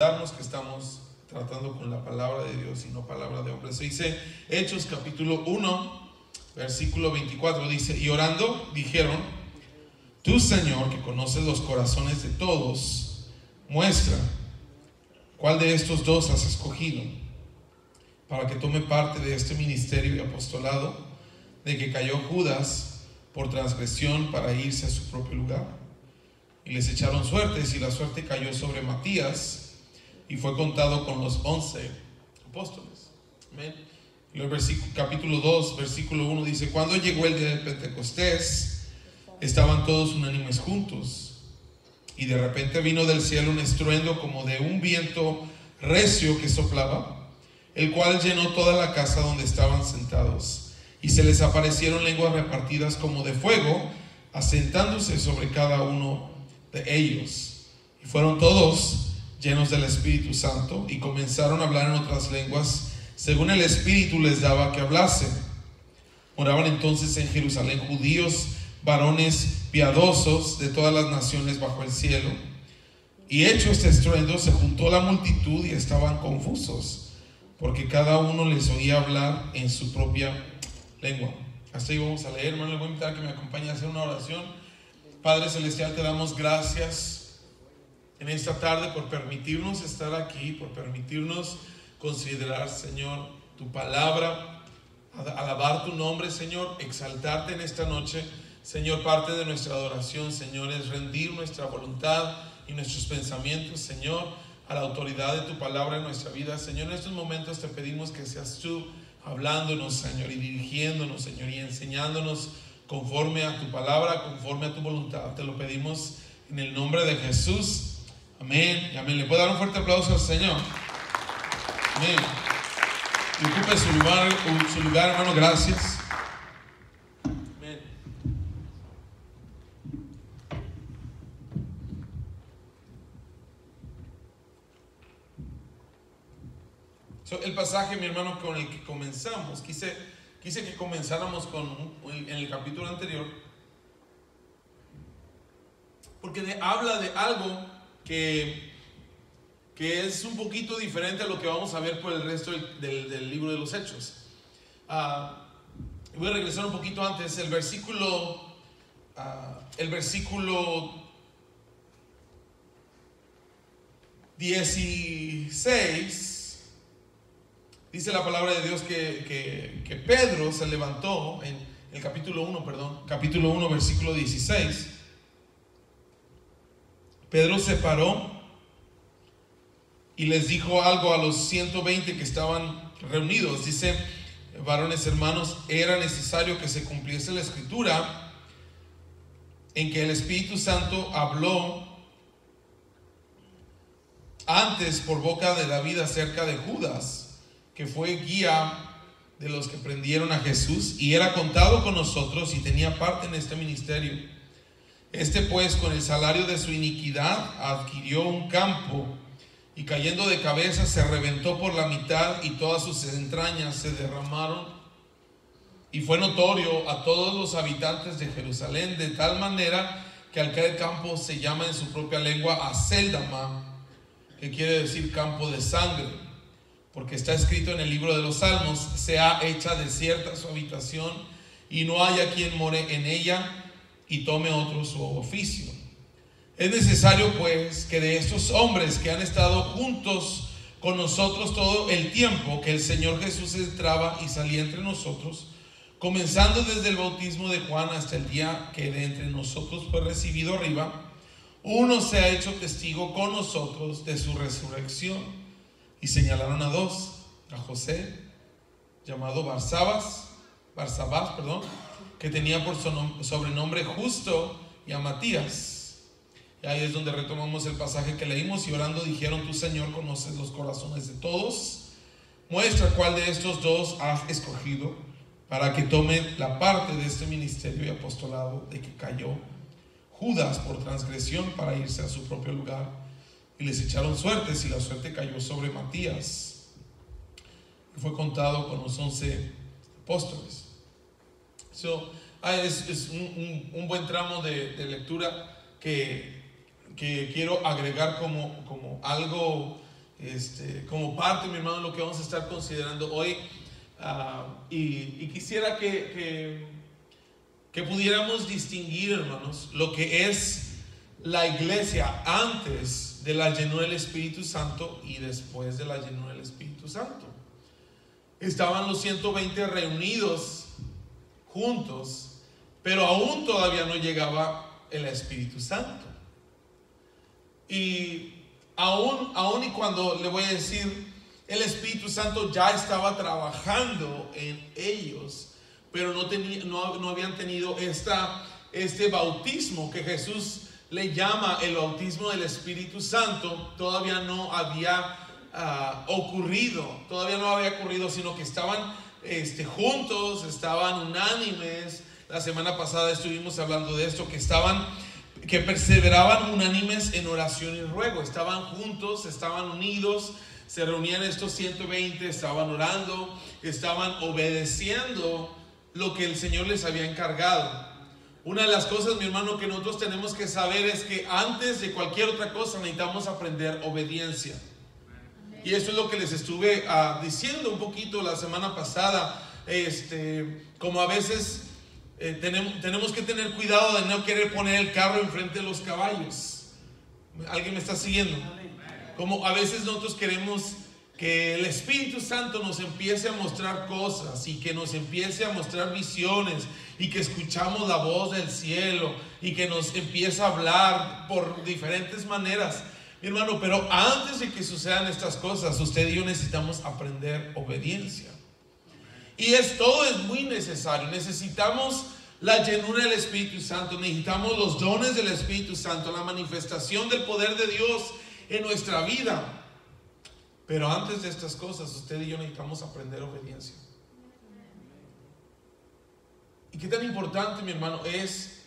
Que estamos tratando con la palabra de Dios y no palabra de hombres. Se dice Hechos capítulo 1 versículo 24, dice: y orando dijeron: tú, Señor, que conoces los corazones de todos, muestra cuál de estos dos has escogido para que tome parte de este ministerio y apostolado, de que cayó Judas por transgresión para irse a su propio lugar. Y les echaron suertes, y la suerte cayó sobre Matías, y fue contado con los 11 apóstoles. Amén. Y el capítulo 2, versículo 1 dice: cuando llegó el día de Pentecostés, estaban todos unánimes juntos, y de repente vino del cielo un estruendo como de un viento recio que soplaba, el cual llenó toda la casa donde estaban sentados, y se les aparecieron lenguas repartidas como de fuego, asentándose sobre cada uno de ellos. Y fueron todos llenos del Espíritu Santo, y comenzaron a hablar en otras lenguas según el Espíritu les daba que hablasen. Moraban entonces en Jerusalén judíos, varones piadosos de todas las naciones bajo el cielo. Y hecho este estruendo, se juntó la multitud y estaban confusos, porque cada uno les oía hablar en su propia lengua. Hasta ahí vamos a leer, hermano. Le voy a invitar a que me acompañe a hacer una oración. Padre Celestial, te damos gracias en esta tarde por permitirnos estar aquí, por permitirnos considerar, Señor, tu palabra, alabar tu nombre, Señor, exaltarte en esta noche. Señor, parte de nuestra adoración, Señor, es rendir nuestra voluntad y nuestros pensamientos, Señor, a la autoridad de tu palabra en nuestra vida. Señor, en estos momentos te pedimos que seas tú hablándonos, Señor, y dirigiéndonos, Señor, y enseñándonos conforme a tu palabra, conforme a tu voluntad. Te lo pedimos en el nombre de Jesús. Amén y amén. ¿Le puedo dar un fuerte aplauso al Señor? Amén. Y ocupe su lugar, hermano. Gracias. Amén. El pasaje, mi hermano, con el que comenzamos, quise que comenzáramos en el capítulo anterior, porque habla de algo que es un poquito diferente a lo que vamos a ver por el resto del libro de los Hechos. Voy a regresar un poquito antes. El versículo 16 dice la palabra de Dios que Pedro se levantó en el capítulo 1, versículo 16. Pedro se paró y les dijo algo a los 120 que estaban reunidos. Dice: varones hermanos, era necesario que se cumpliese la escritura en que el Espíritu Santo habló antes por boca de David acerca de Judas, que fue guía de los que prendieron a Jesús, y era contado con nosotros y tenía parte en este ministerio. Este pues, con el salario de su iniquidad, adquirió un campo, y cayendo de cabeza se reventó por la mitad, y todas sus entrañas se derramaron. Y fue notorio a todos los habitantes de Jerusalén, de tal manera que aquel campo se llama en su propia lengua Aceldama, que quiere decir campo de sangre, porque está escrito en el libro de los Salmos: sea hecha desierta su habitación, y no haya quien more en ella, y tome otro su oficio. Es necesario pues que de estos hombres que han estado juntos con nosotros todo el tiempo que el Señor Jesús entraba y salía entre nosotros, comenzando desde el bautismo de Juan hasta el día que de entre nosotros fue recibido arriba, uno se ha hecho testigo con nosotros de su resurrección. Y señalaron a dos: a José, llamado Barsabás, que tenía por sobrenombre Justo, y a Matías. Y ahí es donde retomamos el pasaje que leímos: y orando dijeron: tú, Señor, conoces los corazones de todos, muestra cuál de estos dos has escogido para que tome la parte de este ministerio y apostolado, de que cayó Judas por transgresión para irse a su propio lugar. Y les echaron suertes, y la suerte cayó sobre Matías, y fue contado con los 11 apóstoles. Es un buen tramo de lectura que quiero agregar como algo como parte, mi hermano, de lo que vamos a estar considerando hoy. Y quisiera que pudiéramos distinguir, hermanos, lo que es la iglesia antes de la llenura del Espíritu Santo y después de la llenura del Espíritu Santo. Estaban los 120 reunidos juntos, pero aún todavía no llegaba el Espíritu Santo. Y aún y cuando le voy a decir, el Espíritu Santo ya estaba trabajando en ellos, pero no habían tenido este bautismo que Jesús le llama el bautismo del Espíritu Santo. Todavía no había ocurrido, sino que estaban juntos, estaban unánimes. La semana pasada estuvimos hablando de esto, que perseveraban unánimes en oración y ruego. Estaban juntos, estaban unidos, se reunían estos 120, estaban orando, estaban obedeciendo lo que el Señor les había encargado. Una de las cosas, mi hermano, que nosotros tenemos que saber es que antes de cualquier otra cosa necesitamos aprender obediencia. Y eso es lo que les estuve diciendo un poquito la semana pasada. Como a veces tenemos que tener cuidado de no querer poner el carro enfrente de los caballos. ¿Alguien me está siguiendo? Como a veces nosotros queremos que el Espíritu Santo nos empiece a mostrar cosas y que nos empiece a mostrar visiones y que escuchamos la voz del cielo y que nos empiece a hablar por diferentes maneras, mi hermano. Pero antes de que sucedan estas cosas, usted y yo necesitamos aprender obediencia. Y todo es muy necesario. Necesitamos la llenura del Espíritu Santo, necesitamos los dones del Espíritu Santo, la manifestación del poder de Dios en nuestra vida. Pero antes de estas cosas, usted y yo necesitamos aprender obediencia. Y qué tan importante, mi hermano, es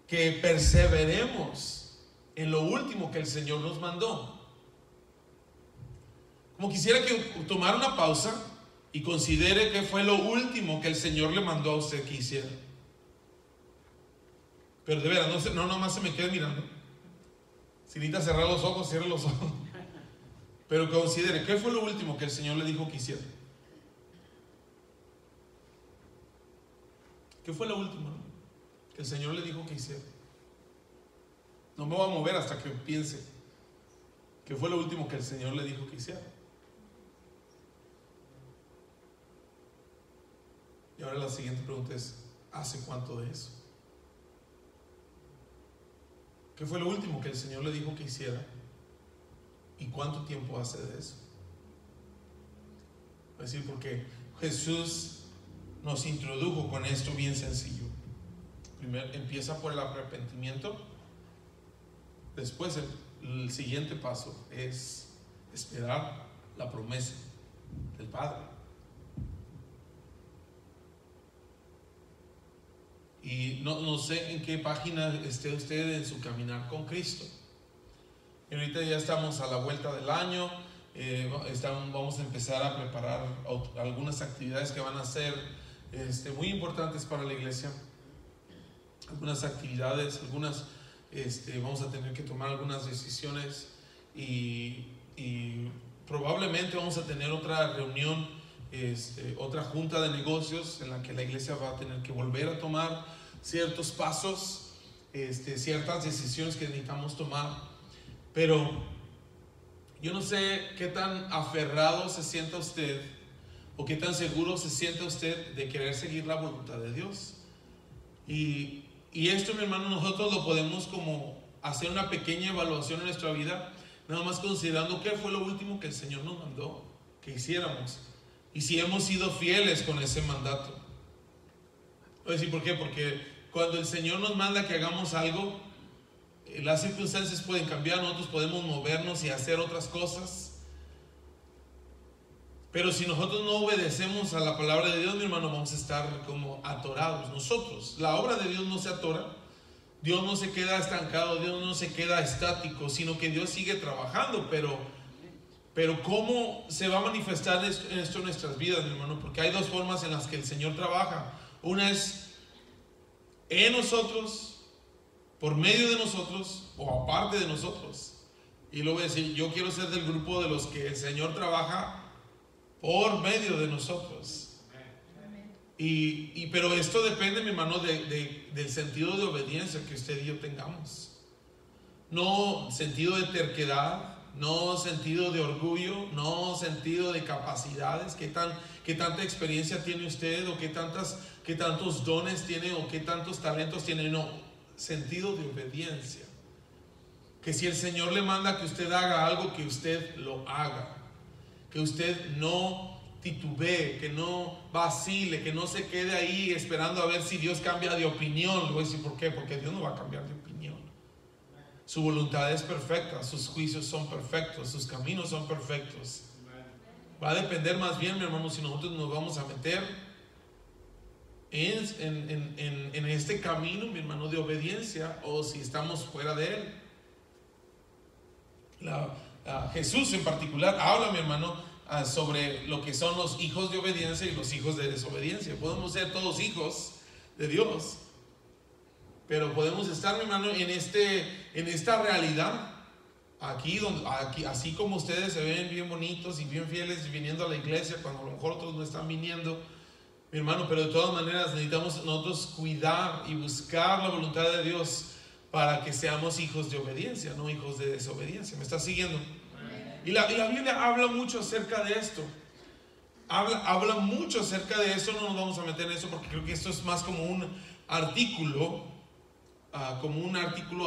que perseveremos en lo último que el Señor nos mandó. Como quisiera que tomara una pausa y considere qué fue lo último que el Señor le mandó a usted que hiciera. Pero de veras, no nomás se me quede mirando. Si necesita cerrar los ojos, cierre los ojos. Pero considere, ¿qué fue lo último que el Señor le dijo que hiciera? ¿Qué fue lo último que el Señor le dijo que hiciera? No me voy a mover hasta que piense. ¿Qué fue lo último que el Señor le dijo que hiciera? Y ahora la siguiente pregunta es, ¿hace cuánto de eso? ¿Qué fue lo último que el Señor le dijo que hiciera? ¿Y cuánto tiempo hace de eso? Es decir, porque Jesús nos introdujo con esto bien sencillo. Primero empieza por el arrepentimiento. Después el siguiente paso es esperar la promesa del Padre. Y no sé en qué página esté usted en su caminar con Cristo. Y ahorita ya estamos a la vuelta del año. Vamos a empezar a preparar algunas actividades que van a ser muy importantes para la iglesia. Algunas actividades, vamos a tener que tomar algunas decisiones y probablemente vamos a tener otra reunión, otra junta de negocios en la que la iglesia va a tener que volver a tomar ciertos pasos, ciertas decisiones que necesitamos tomar. Pero yo no sé qué tan aferrado se sienta usted o qué tan seguro se sienta usted de querer seguir la voluntad de Dios. Y esto, mi hermano, nosotros lo podemos como hacer una pequeña evaluación en nuestra vida, nada más considerando qué fue lo último que el Señor nos mandó que hiciéramos y si hemos sido fieles con ese mandato. Voy a decir por qué. Porque cuando el Señor nos manda que hagamos algo, las circunstancias pueden cambiar, nosotros podemos movernos y hacer otras cosas. Pero si nosotros no obedecemos a la palabra de Dios, mi hermano, vamos a estar como atorados nosotros. La obra de Dios no se atora, Dios no se queda estancado, Dios no se queda estático, sino que Dios sigue trabajando. Pero ¿cómo se va a manifestar esto en nuestras vidas, mi hermano? Porque hay dos formas en las que el Señor trabaja. Una es en nosotros, por medio de nosotros o aparte de nosotros. Y luego voy a decir, yo quiero ser del grupo de los que el Señor trabaja por medio de nosotros. Pero esto depende, mi hermano, del sentido de obediencia que usted y yo tengamos. No sentido de terquedad, no sentido de orgullo, no sentido de capacidades, qué tanta experiencia tiene usted, o qué tantos dones tiene, o qué tantos talentos tiene. No, sentido de obediencia. Que si el Señor le manda que usted haga algo, que usted lo haga. Que usted no titubee, que no vacile, que no se quede ahí esperando a ver si Dios cambia de opinión. Le voy a decir por qué, porque Dios no va a cambiar de opinión. Su voluntad es perfecta, sus juicios son perfectos, sus caminos son perfectos. Va a depender más bien, mi hermano, si nosotros nos vamos a meter en este camino, mi hermano, de obediencia, o si estamos fuera de él. Jesús en particular habla, mi hermano, sobre lo que son los hijos de obediencia y los hijos de desobediencia. Podemos ser todos hijos de Dios, pero podemos estar, mi hermano, en esta realidad aquí, así como ustedes se ven bien bonitos y bien fieles viniendo a la iglesia cuando a lo mejor otros no están viniendo, mi hermano, pero de todas maneras necesitamos nosotros cuidar y buscar la voluntad de Dios para que seamos hijos de obediencia, no hijos de desobediencia. ¿Me está siguiendo? Y la Biblia habla mucho acerca de esto. Habla mucho acerca de eso. No nos vamos a meter en eso porque creo que esto es más como un artículo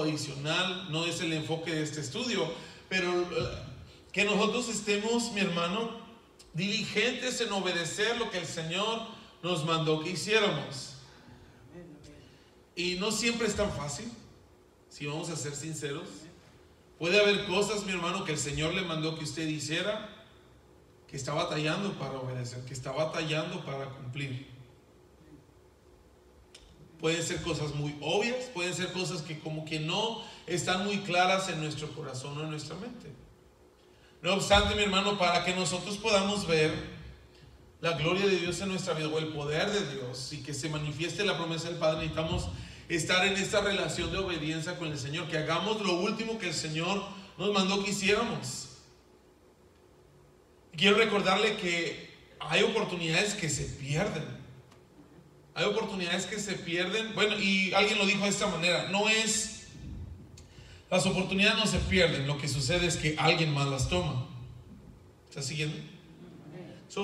adicional. No es el enfoque de este estudio, pero que nosotros estemos, mi hermano, diligentes en obedecer lo que el Señor nos mandó que hiciéramos. Y no siempre es tan fácil, si vamos a ser sinceros. Puede haber cosas, mi hermano, que el Señor le mandó que usted hiciera, que está batallando para obedecer, que está batallando para cumplir. Pueden ser cosas muy obvias, pueden ser cosas que como que no están muy claras en nuestro corazón o en nuestra mente. No obstante, mi hermano, para que nosotros podamos ver la gloria de Dios en nuestra vida, o el poder de Dios, y que se manifieste la promesa del Padre, necesitamos estar en esta relación de obediencia con el Señor, que hagamos lo último que el Señor nos mandó que hiciéramos. Quiero recordarle que hay oportunidades que se pierden. Hay oportunidades que se pierden. Bueno, y alguien lo dijo de esta manera: las oportunidades no se pierden, lo que sucede es que alguien más las toma. ¿Está siguiendo?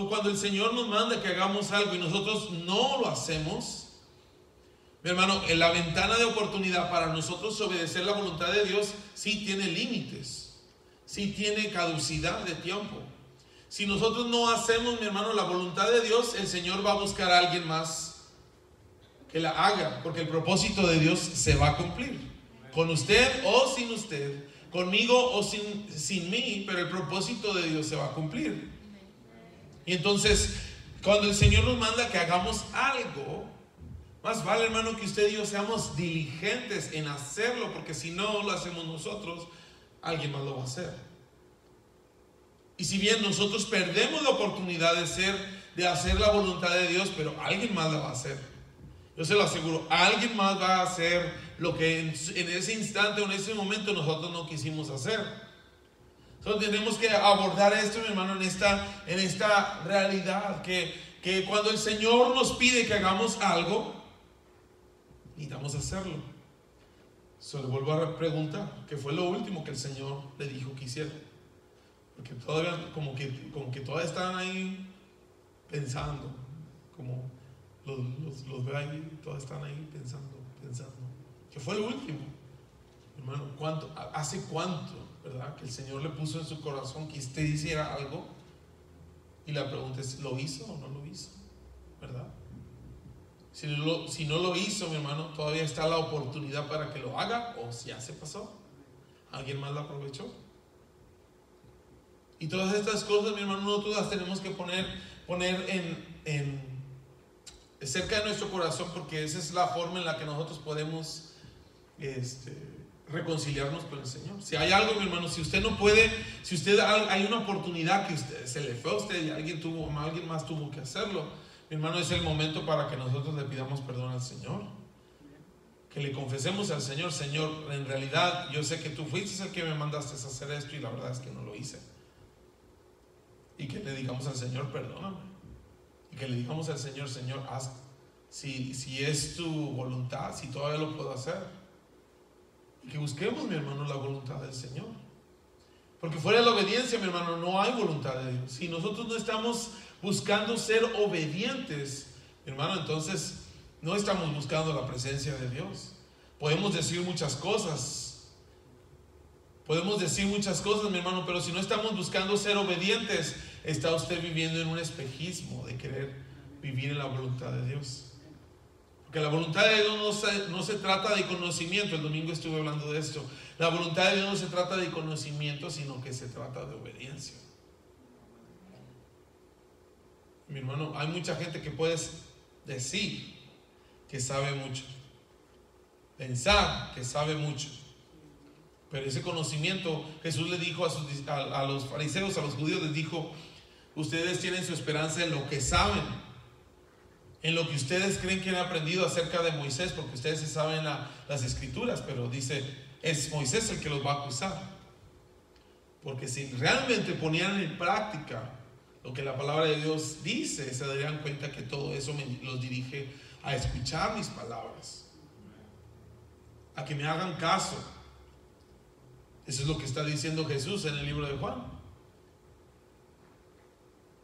Cuando el Señor nos manda que hagamos algo y nosotros no lo hacemos, mi hermano, la ventana de oportunidad para nosotros obedecer la voluntad de Dios sí tiene límites, sí tiene caducidad de tiempo. Si nosotros no hacemos, mi hermano, la voluntad de Dios, el Señor va a buscar a alguien más que la haga, porque el propósito de Dios se va a cumplir, con usted o sin usted, conmigo o sin mí, pero el propósito de Dios se va a cumplir. Y entonces, cuando el Señor nos manda que hagamos algo, más vale, hermano, que usted y yo seamos diligentes en hacerlo, porque si no lo hacemos nosotros, alguien más lo va a hacer. Y si bien nosotros perdemos la oportunidad de hacer la voluntad de Dios, pero alguien más la va a hacer. Yo se lo aseguro, alguien más va a hacer lo que en ese instante o en ese momento nosotros no quisimos hacer. Entonces tenemos que abordar esto, mi hermano, en esta realidad, que cuando el Señor nos pide que hagamos algo, necesitamos hacerlo. Se le vuelvo a preguntar, ¿qué fue lo último que el Señor le dijo que hiciera? Porque todavía como que todavía están ahí pensando, como los veo ahí, todavía están ahí pensando. ¿Qué fue lo último? Hermano, ¿hace cuánto, verdad, que el Señor le puso en su corazón que usted hiciera algo? Y la pregunta es, ¿lo hizo o no lo hizo? ¿Verdad? Si no lo hizo, mi hermano, todavía está la oportunidad para que lo haga, o si ya se pasó, alguien más la aprovechó. Y todas estas cosas, mi hermano, nosotros las tenemos que poner cerca de nuestro corazón, porque esa es la forma en la que nosotros podemos reconciliarnos con el Señor. Si hay algo, mi hermano, si usted no puede, si hay una oportunidad que se le fue a usted y alguien más tuvo que hacerlo, mi hermano, es el momento para que nosotros le pidamos perdón al Señor. que le confesemos al Señor: Señor, en realidad yo sé que tú fuiste el que me mandaste a hacer esto y la verdad es que no lo hice. Y que le digamos al Señor: perdóname. Y que le digamos al Señor: Señor, haz, si es tu voluntad, si todavía lo puedo hacer. Y que busquemos, mi hermano, la voluntad del Señor. Porque fuera de la obediencia, mi hermano, no hay voluntad de Dios. Si nosotros no estamos buscando ser obedientes, mi hermano, entonces no estamos buscando la presencia de Dios. Podemos decir muchas cosas, mi hermano, pero si no estamos buscando ser obedientes, está usted viviendo en un espejismo de querer vivir en la voluntad de Dios. Porque la voluntad de Dios no se trata de conocimiento. El domingo estuve hablando de esto. La voluntad de Dios no se trata de conocimiento, sino que se trata de obediencia. Mi hermano, hay mucha gente que puede decir que sabe mucho, pensar que sabe mucho, pero ese conocimiento, Jesús le dijo a los fariseos, a los judíos, les dijo: ustedes tienen su esperanza en lo que saben, en lo que ustedes creen que han aprendido acerca de Moisés, porque ustedes se saben las escrituras, pero dice, es Moisés el que los va a acusar. Porque si realmente ponían en práctica lo que la palabra de Dios dice, se darían cuenta que todo eso los dirige a escuchar mis palabras, a que me hagan caso. Eso es lo que está diciendo Jesús en el libro de Juan.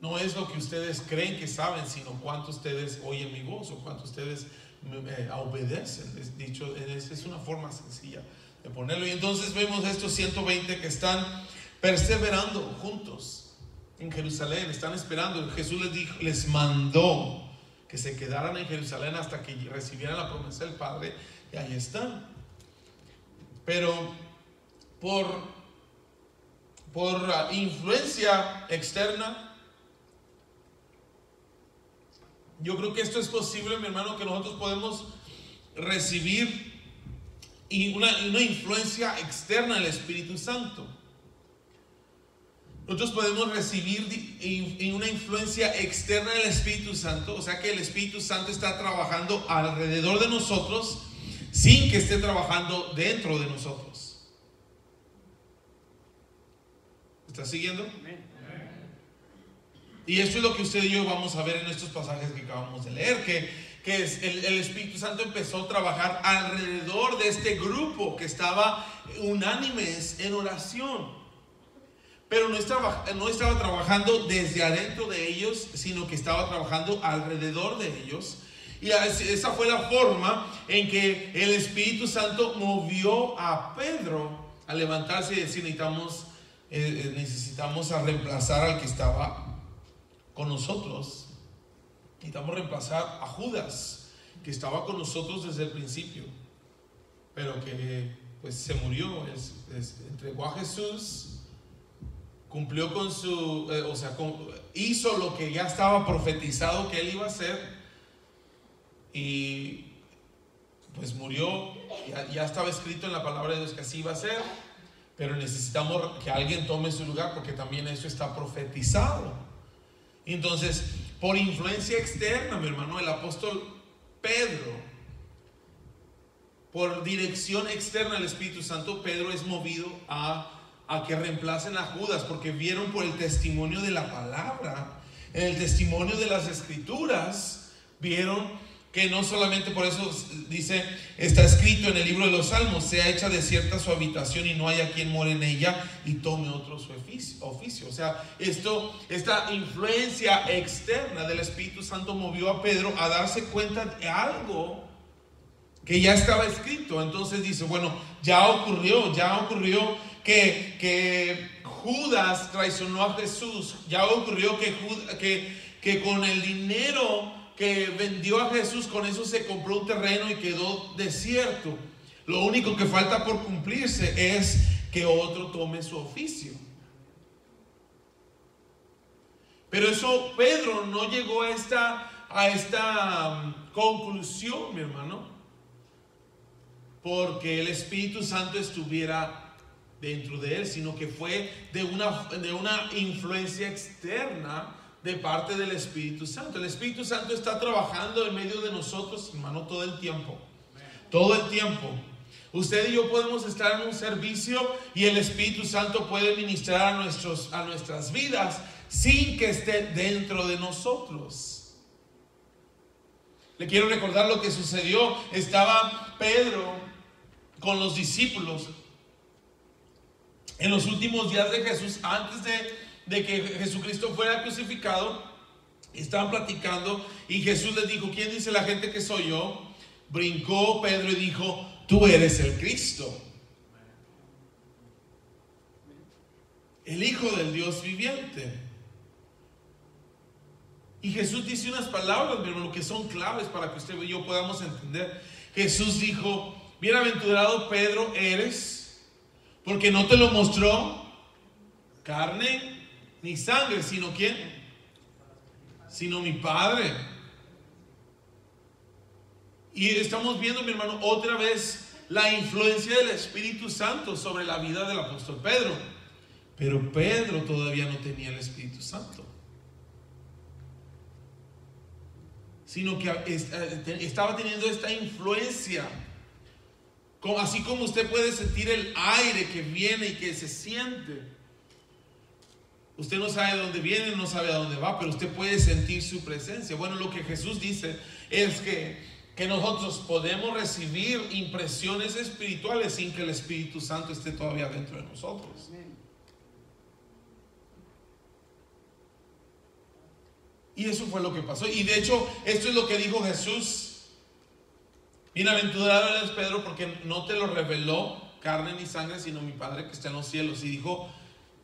No es lo que ustedes creen que saben, sino cuánto ustedes oyen mi voz o cuánto ustedes me obedecen. Es dicho, es una forma sencilla de ponerlo. Y entonces vemos estos 120 que están perseverando juntos en Jerusalén, están esperando. Jesús les mandó que se quedaran en Jerusalén hasta que recibieran la promesa del Padre, y ahí están. Pero por influencia externa, yo creo que esto es posible, mi hermano, que nosotros podemos recibir una influencia externa del Espíritu Santo. Nosotros podemos recibir una influencia externa del Espíritu Santo, o sea que el Espíritu Santo está trabajando alrededor de nosotros sin que esté trabajando dentro de nosotros. ¿Está siguiendo? Y esto es lo que usted y yo vamos a ver en estos pasajes que acabamos de leer, que el Espíritu Santo empezó a trabajar alrededor de este grupo que estaba unánimes en oración, pero no estaba trabajando desde adentro de ellos, sino que estaba trabajando alrededor de ellos. Y esa fue la forma en que el Espíritu Santo movió a Pedro a levantarse y decir: necesitamos a reemplazar al que estaba con nosotros. Necesitamos reemplazar a Judas, que estaba con nosotros desde el principio, pero que pues se murió. Entregó a Jesús, cumplió con hizo lo que ya estaba profetizado que él iba a hacer, y pues murió. Ya estaba escrito en la palabra de Dios que así iba a ser, pero necesitamos que alguien tome su lugar, porque también eso está profetizado. Entonces, por influencia externa, mi hermano, el apóstol Pedro, por dirección externa del Espíritu Santo, Pedro es movido a que reemplacen a Judas, porque vieron por el testimonio de la palabra, en el testimonio de las escrituras, vieron que no solamente, por eso dice, está escrito en el libro de los Salmos: sea hecha desierta su habitación y no haya quien more en ella y tome otro su oficio. O sea, esta influencia externa del Espíritu Santo movió a Pedro a darse cuenta de algo que ya estaba escrito. Entonces dice: bueno, ya ocurrió que Judas traicionó a Jesús. Ya ocurrió que con el dinero que vendió a Jesús, con eso se compró un terreno y quedó desierto. Lo único que falta por cumplirse es que otro tome su oficio. Pero eso, Pedro no llegó a esta conclusión, mi hermano, porque el Espíritu Santo estuviera dentro de él, sino que fue de una influencia externa de parte del Espíritu Santo. El Espíritu Santo está trabajando en medio de nosotros, hermano, todo el tiempo, todo el tiempo. Usted y yo podemos estar en un servicio y el Espíritu Santo puede ministrar a nuestras vidas sin que esté dentro de nosotros. Le quiero recordar lo que sucedió. Estaba Pedro con los discípulos en los últimos días de Jesús, antes de que Jesucristo fuera crucificado. Estaban platicando y Jesús les dijo: ¿quién dice la gente que soy yo? Brincó Pedro y dijo: tú eres el Cristo, el Hijo del Dios viviente. Y Jesús dice unas palabras, mi hermano, que son claves para que usted y yo podamos entender. Jesús dijo: bienaventurado Pedro eres, porque no te lo mostró carne ni sangre, sino ¿quién? Sino mi Padre. Y estamos viendo, mi hermano, otra vez la influencia del Espíritu Santo sobre la vida del apóstol Pedro. Pero Pedro todavía no tenía el Espíritu Santo, sino que estaba teniendo esta influencia. Así como usted puede sentir el aire que viene y que se siente. Usted no sabe de dónde viene, no sabe a dónde va, pero usted puede sentir su presencia. Bueno, lo que Jesús dice es que nosotros podemos recibir impresiones espirituales sin que el Espíritu Santo esté todavía dentro de nosotros. Y eso fue lo que pasó. Y de hecho, esto es lo que dijo Jesús: bienaventurado eres Pedro, porque no te lo reveló carne ni sangre, sino mi Padre que está en los cielos. Y dijo: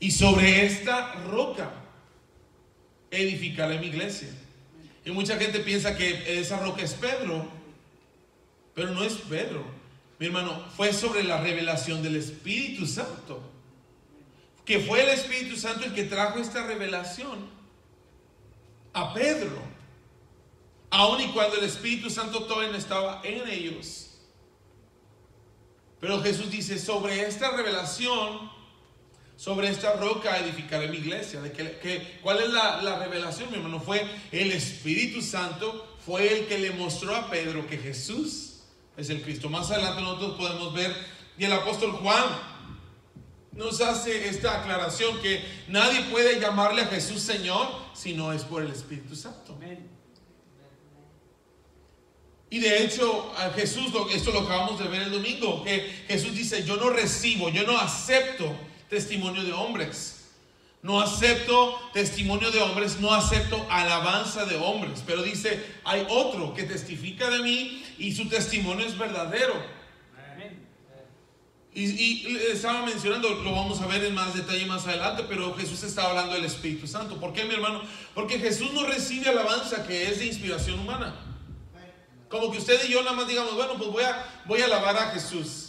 y sobre esta roca edificaré mi iglesia. Y mucha gente piensa que esa roca es Pedro, pero no es Pedro, mi hermano. Fue sobre la revelación del Espíritu Santo, que fue el Espíritu Santo el que trajo esta revelación a Pedro, aun y cuando el Espíritu Santo todavía no estaba en ellos. Pero Jesús dice: sobre esta revelación, sobre esta roca edificaré mi iglesia. ¿Cuál es la revelación, mi hermano? Fue el Espíritu Santo, fue el que le mostró a Pedro que Jesús es el Cristo. Más adelante nosotros podemos ver, y el apóstol Juan nos hace esta aclaración, que nadie puede llamarle a Jesús Señor si no es por el Espíritu Santo. Y de hecho a Jesús, esto lo acabamos de ver el domingo, que Jesús dice: yo no acepto testimonio de hombres. No acepto testimonio de hombres, no acepto alabanza de hombres. Pero dice: hay otro que testifica de mí y su testimonio es verdadero. Y estaba mencionando, lo vamos a ver en más detalle más adelante, pero Jesús está hablando del Espíritu Santo. ¿Por qué, mi hermano? Porque Jesús no recibe alabanza que es de inspiración humana. Como que usted y yo nada más digamos: bueno, pues voy a alabar a Jesús.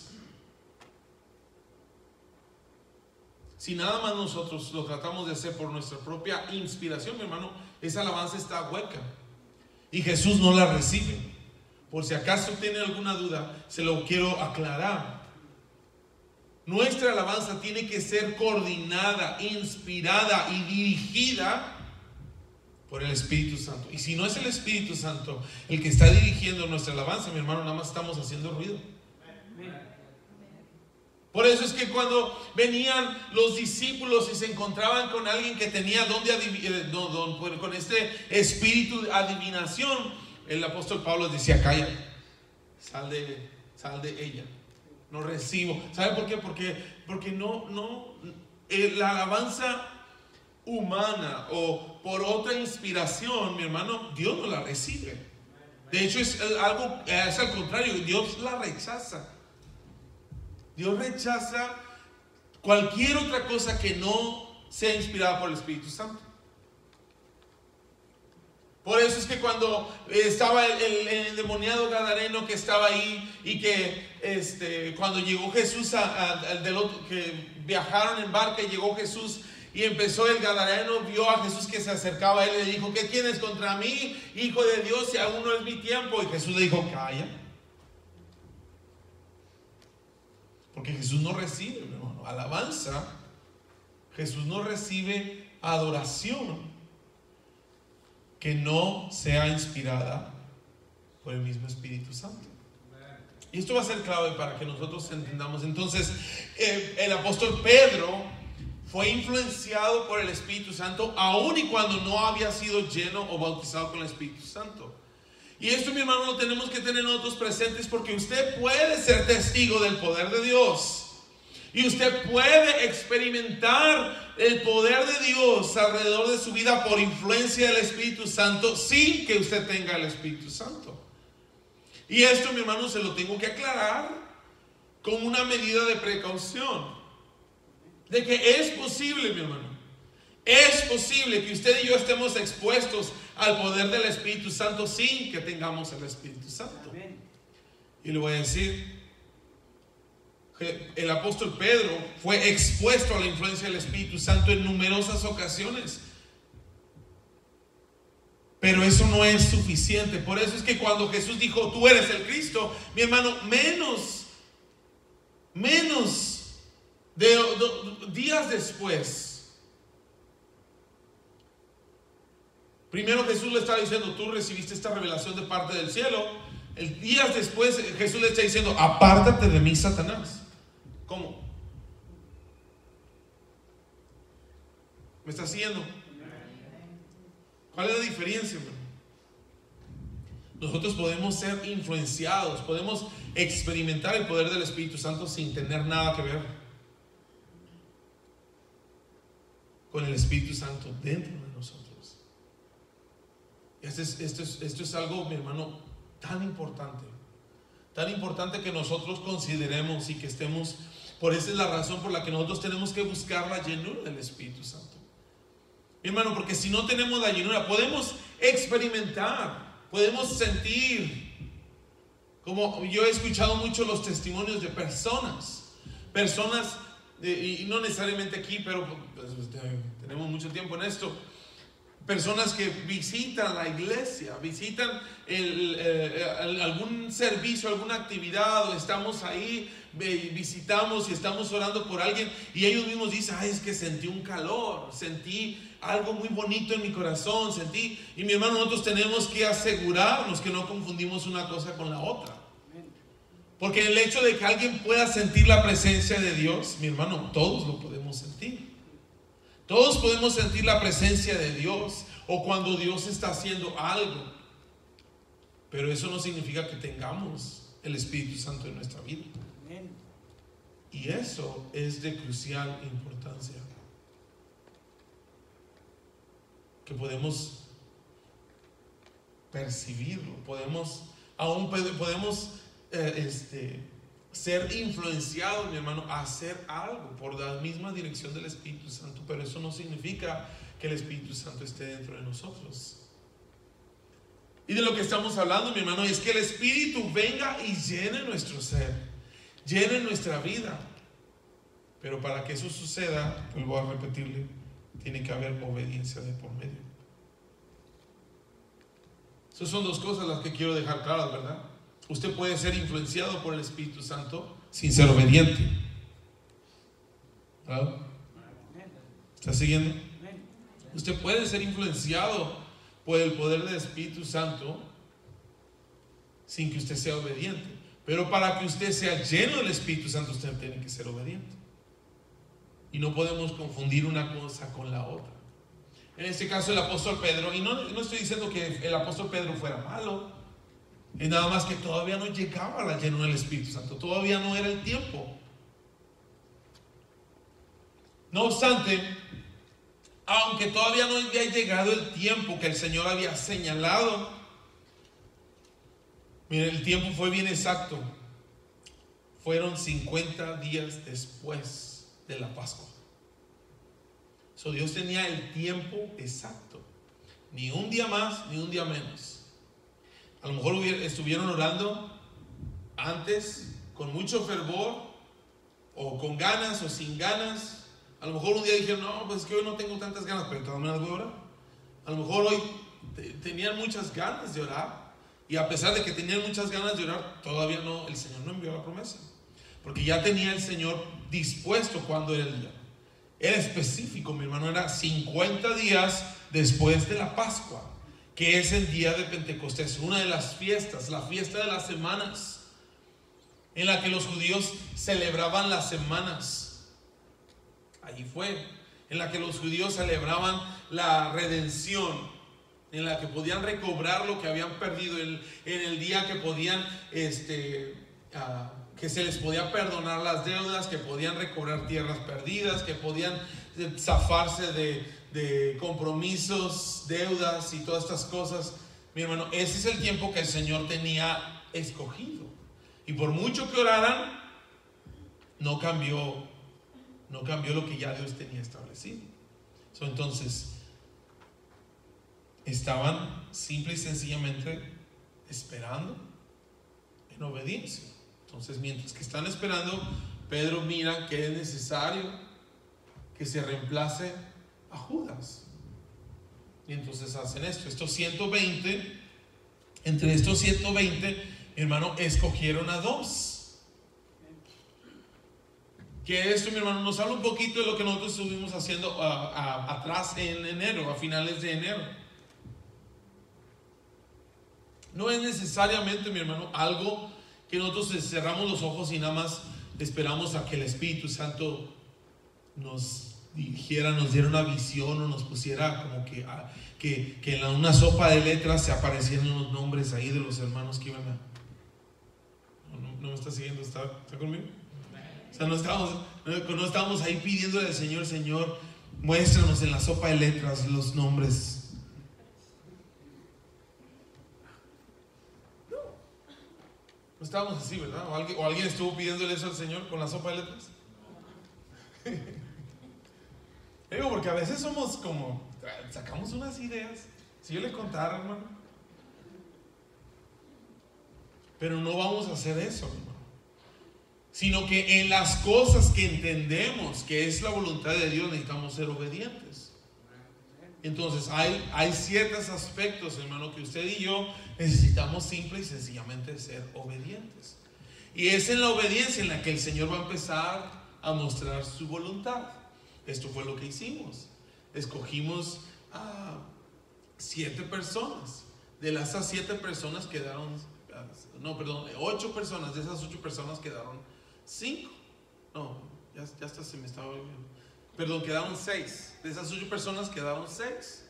Si nada más nosotros lo tratamos de hacer por nuestra propia inspiración, mi hermano, esa alabanza está hueca y Jesús no la recibe. Por si acaso tiene alguna duda, se lo quiero aclarar. Nuestra alabanza tiene que ser coordinada, inspirada y dirigida por el Espíritu Santo. Y si no es el Espíritu Santo el que está dirigiendo nuestra alabanza, mi hermano, nada más estamos haciendo ruido. Por eso es que cuando venían los discípulos y se encontraban con alguien que tenía con este espíritu de adivinación, el apóstol Pablo les decía: calla, sal de ella, no recibo. ¿Sabe por qué? Porque la alabanza humana o por otra inspiración, mi hermano, Dios no la recibe. De hecho es al contrario, Dios la rechaza. Dios rechaza cualquier otra cosa que no sea inspirada por el Espíritu Santo. Por eso es que cuando estaba el endemoniado gadareno que estaba ahí, y que cuando llegó Jesús que viajaron en barca, y llegó Jesús y empezó el gadareno, vio a Jesús que se acercaba a él y le dijo: ¿qué tienes contra mí, Hijo de Dios, si aún no es mi tiempo? Y Jesús le dijo: calla. Porque Jesús no recibe, hermano, alabanza. Jesús no recibe adoración que no sea inspirada por el mismo Espíritu Santo. Y esto va a ser clave para que nosotros entendamos. Entonces, el apóstol Pedro fue influenciado por el Espíritu Santo, aun y cuando no había sido lleno o bautizado con el Espíritu Santo. Y esto, mi hermano, lo tenemos que tener nosotros presentes, porque usted puede ser testigo del poder de Dios. Y usted puede experimentar el poder de Dios alrededor de su vida por influencia del Espíritu Santo, sin que usted tenga el Espíritu Santo. Y esto, mi hermano, se lo tengo que aclarar con una medida de precaución. De que es posible, mi hermano, es posible que usted y yo estemos expuestos al poder del Espíritu Santo sin que tengamos el Espíritu Santo. Y le voy a decir que el apóstol Pedro fue expuesto a la influencia del Espíritu Santo en numerosas ocasiones. Pero eso no es suficiente. Por eso es que cuando Jesús dijo, tú eres el Cristo, mi hermano, menos de días después, primero Jesús le estaba diciendo, tú recibiste esta revelación de parte del cielo. Días después Jesús le está diciendo, apártate de mí, Satanás. ¿Cómo? ¿Me está siguiendo? ¿Cuál es la diferencia, hermano? Nosotros podemos ser influenciados, podemos experimentar el poder del Espíritu Santo sin tener nada que ver con el Espíritu Santo dentro de nosotros. Esto es algo, mi hermano, tan importante que nosotros consideremos y que estemos. Por esa es la razón por la que nosotros tenemos que buscar la llenura del Espíritu Santo, mi hermano, porque si no tenemos la llenura, podemos experimentar, podemos sentir, como yo he escuchado mucho los testimonios de personas, y no necesariamente aquí, pero pues, tenemos mucho tiempo en esto, personas que visitan la iglesia, visitan algún servicio, alguna actividad, o estamos ahí, visitamos y estamos orando por alguien, y ellos mismos dicen, ay, es que sentí un calor, sentí algo muy bonito en mi corazón, y mi hermano, nosotros tenemos que asegurarnos que no confundimos una cosa con la otra. Porque el hecho de que alguien pueda sentir la presencia de Dios, mi hermano, todos lo podemos sentir. Todos podemos sentir la presencia de Dios, o cuando Dios está haciendo algo. Pero eso no significa que tengamos el Espíritu Santo en nuestra vida. Y eso es de crucial importancia. Que podemos percibirlo, podemos ser influenciados, mi hermano, a hacer algo por la misma dirección del Espíritu Santo. Pero eso no significa que el Espíritu Santo esté dentro de nosotros. Y de lo que estamos hablando, mi hermano, es que el Espíritu venga y llene nuestro ser, llene nuestra vida. Pero para que eso suceda, vuelvo a repetirle, tiene que haber obediencia de por medio. Esas son dos cosas las que quiero dejar claras, ¿verdad? Usted puede ser influenciado por el Espíritu Santo sin ser obediente. ¿Verdad? ¿Está siguiendo? Usted puede ser influenciado por el poder del Espíritu Santo sin que usted sea obediente. Pero para que usted sea lleno del Espíritu Santo, usted tiene que ser obediente. Y no podemos confundir una cosa con la otra. En este caso el apóstol Pedro, y no estoy diciendo que el apóstol Pedro fuera malo, es nada más que todavía no llegaba a la llenura del Espíritu Santo, todavía no era el tiempo. No obstante, aunque todavía no había llegado el tiempo que el Señor había señalado, miren, el tiempo fue bien exacto. Fueron 50 días después de la Pascua. Dios tenía el tiempo exacto. Ni un día más, ni un día menos. A lo mejor estuvieron orando antes con mucho fervor, o con ganas o sin ganas. A lo mejor un día dijeron, no, pues es que hoy no tengo tantas ganas, pero todavía voy a orar. A lo mejor hoy tenían muchas ganas de orar, y a pesar de que tenían muchas ganas de orar, todavía no, el Señor no envió la promesa, porque ya tenía el Señor dispuesto cuándo era el día. Era específico, mi hermano, era 50 días después de la Pascua, que es el día de Pentecostés, una de las fiestas, la fiesta de las semanas. en la que los judíos celebraban las semanas. Allí fue, en la que los judíos celebraban la redención, en la que podían recobrar lo que habían perdido, en el día que podían, que se les podía perdonar las deudas, que podían recobrar tierras perdidas, que podían zafarse de compromisos, deudas y todas estas cosas. Mi hermano, ese es el tiempo que el Señor tenía escogido. Y por mucho que oraran, no cambió lo que ya Dios tenía establecido. Entonces, estaban simple y sencillamente esperando en obediencia. Entonces, mientras que están esperando, Pedro mira que es necesario que se reemplace a Judas. Y entonces hacen esto. Entre estos 120, mi hermano, escogieron a 2. Que esto, mi hermano, nos habla un poquito de lo que nosotros estuvimos haciendo atrás en enero, a finales de enero. No es necesariamente, mi hermano, algo que nosotros cerramos los ojos y nada más esperamos a que el Espíritu Santo nos dirigiera, nos diera una visión o nos pusiera como que en una sopa de letras se aparecieran los nombres ahí de los hermanos que iban a... No me está siguiendo, ¿está conmigo? O sea, no estábamos ahí pidiéndole al Señor, Señor, muéstranos en la sopa de letras los nombres. No estábamos así, ¿verdad? ¿O alguien estuvo pidiéndole eso al Señor con la sopa de letras? Digo, porque a veces somos como, sacamos unas ideas. Si yo le contara, hermano. Pero no vamos a hacer eso, hermano. Sino que en las cosas que entendemos que es la voluntad de Dios, necesitamos ser obedientes. Entonces hay ciertos aspectos, hermano, que usted y yo necesitamos simple y sencillamente ser obedientes. Y es en la obediencia en la que el Señor va a empezar a mostrar su voluntad. Esto fue lo que hicimos. Escogimos a 7 personas. De esas 7 personas quedaron, 8 personas. De esas 8 personas quedaron 5. No, ya hasta se me estaba olvidando. Perdón, quedaron 6. De esas 8 personas quedaron 6.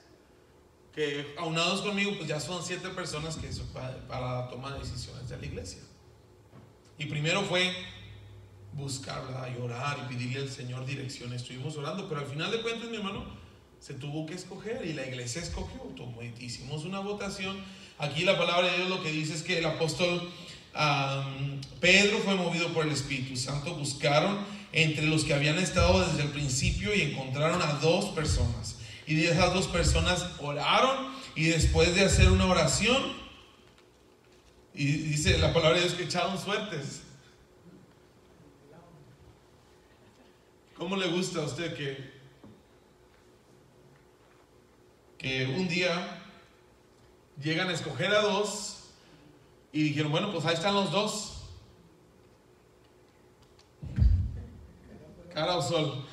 Que aunados conmigo, pues ya son 7 personas que son para tomar decisiones de la iglesia. Y primero fue buscarla y orar y pedirle al Señor dirección. Estuvimos orando, pero al final de cuentas, mi hermano, se tuvo que escoger y la iglesia escogió. Hicimos una votación. Aquí la palabra de Dios lo que dice es que el apóstol Pedro fue movido por el Espíritu Santo. Buscaron entre los que habían estado desde el principio y encontraron a 2 personas. Y de esas 2 personas oraron, y después de hacer una oración, y dice la palabra de Dios que echaron suertes. ¿Cómo le gusta a usted que un día llegan a escoger a 2 y dijeron, bueno, pues ahí están los 2? Cara o sol.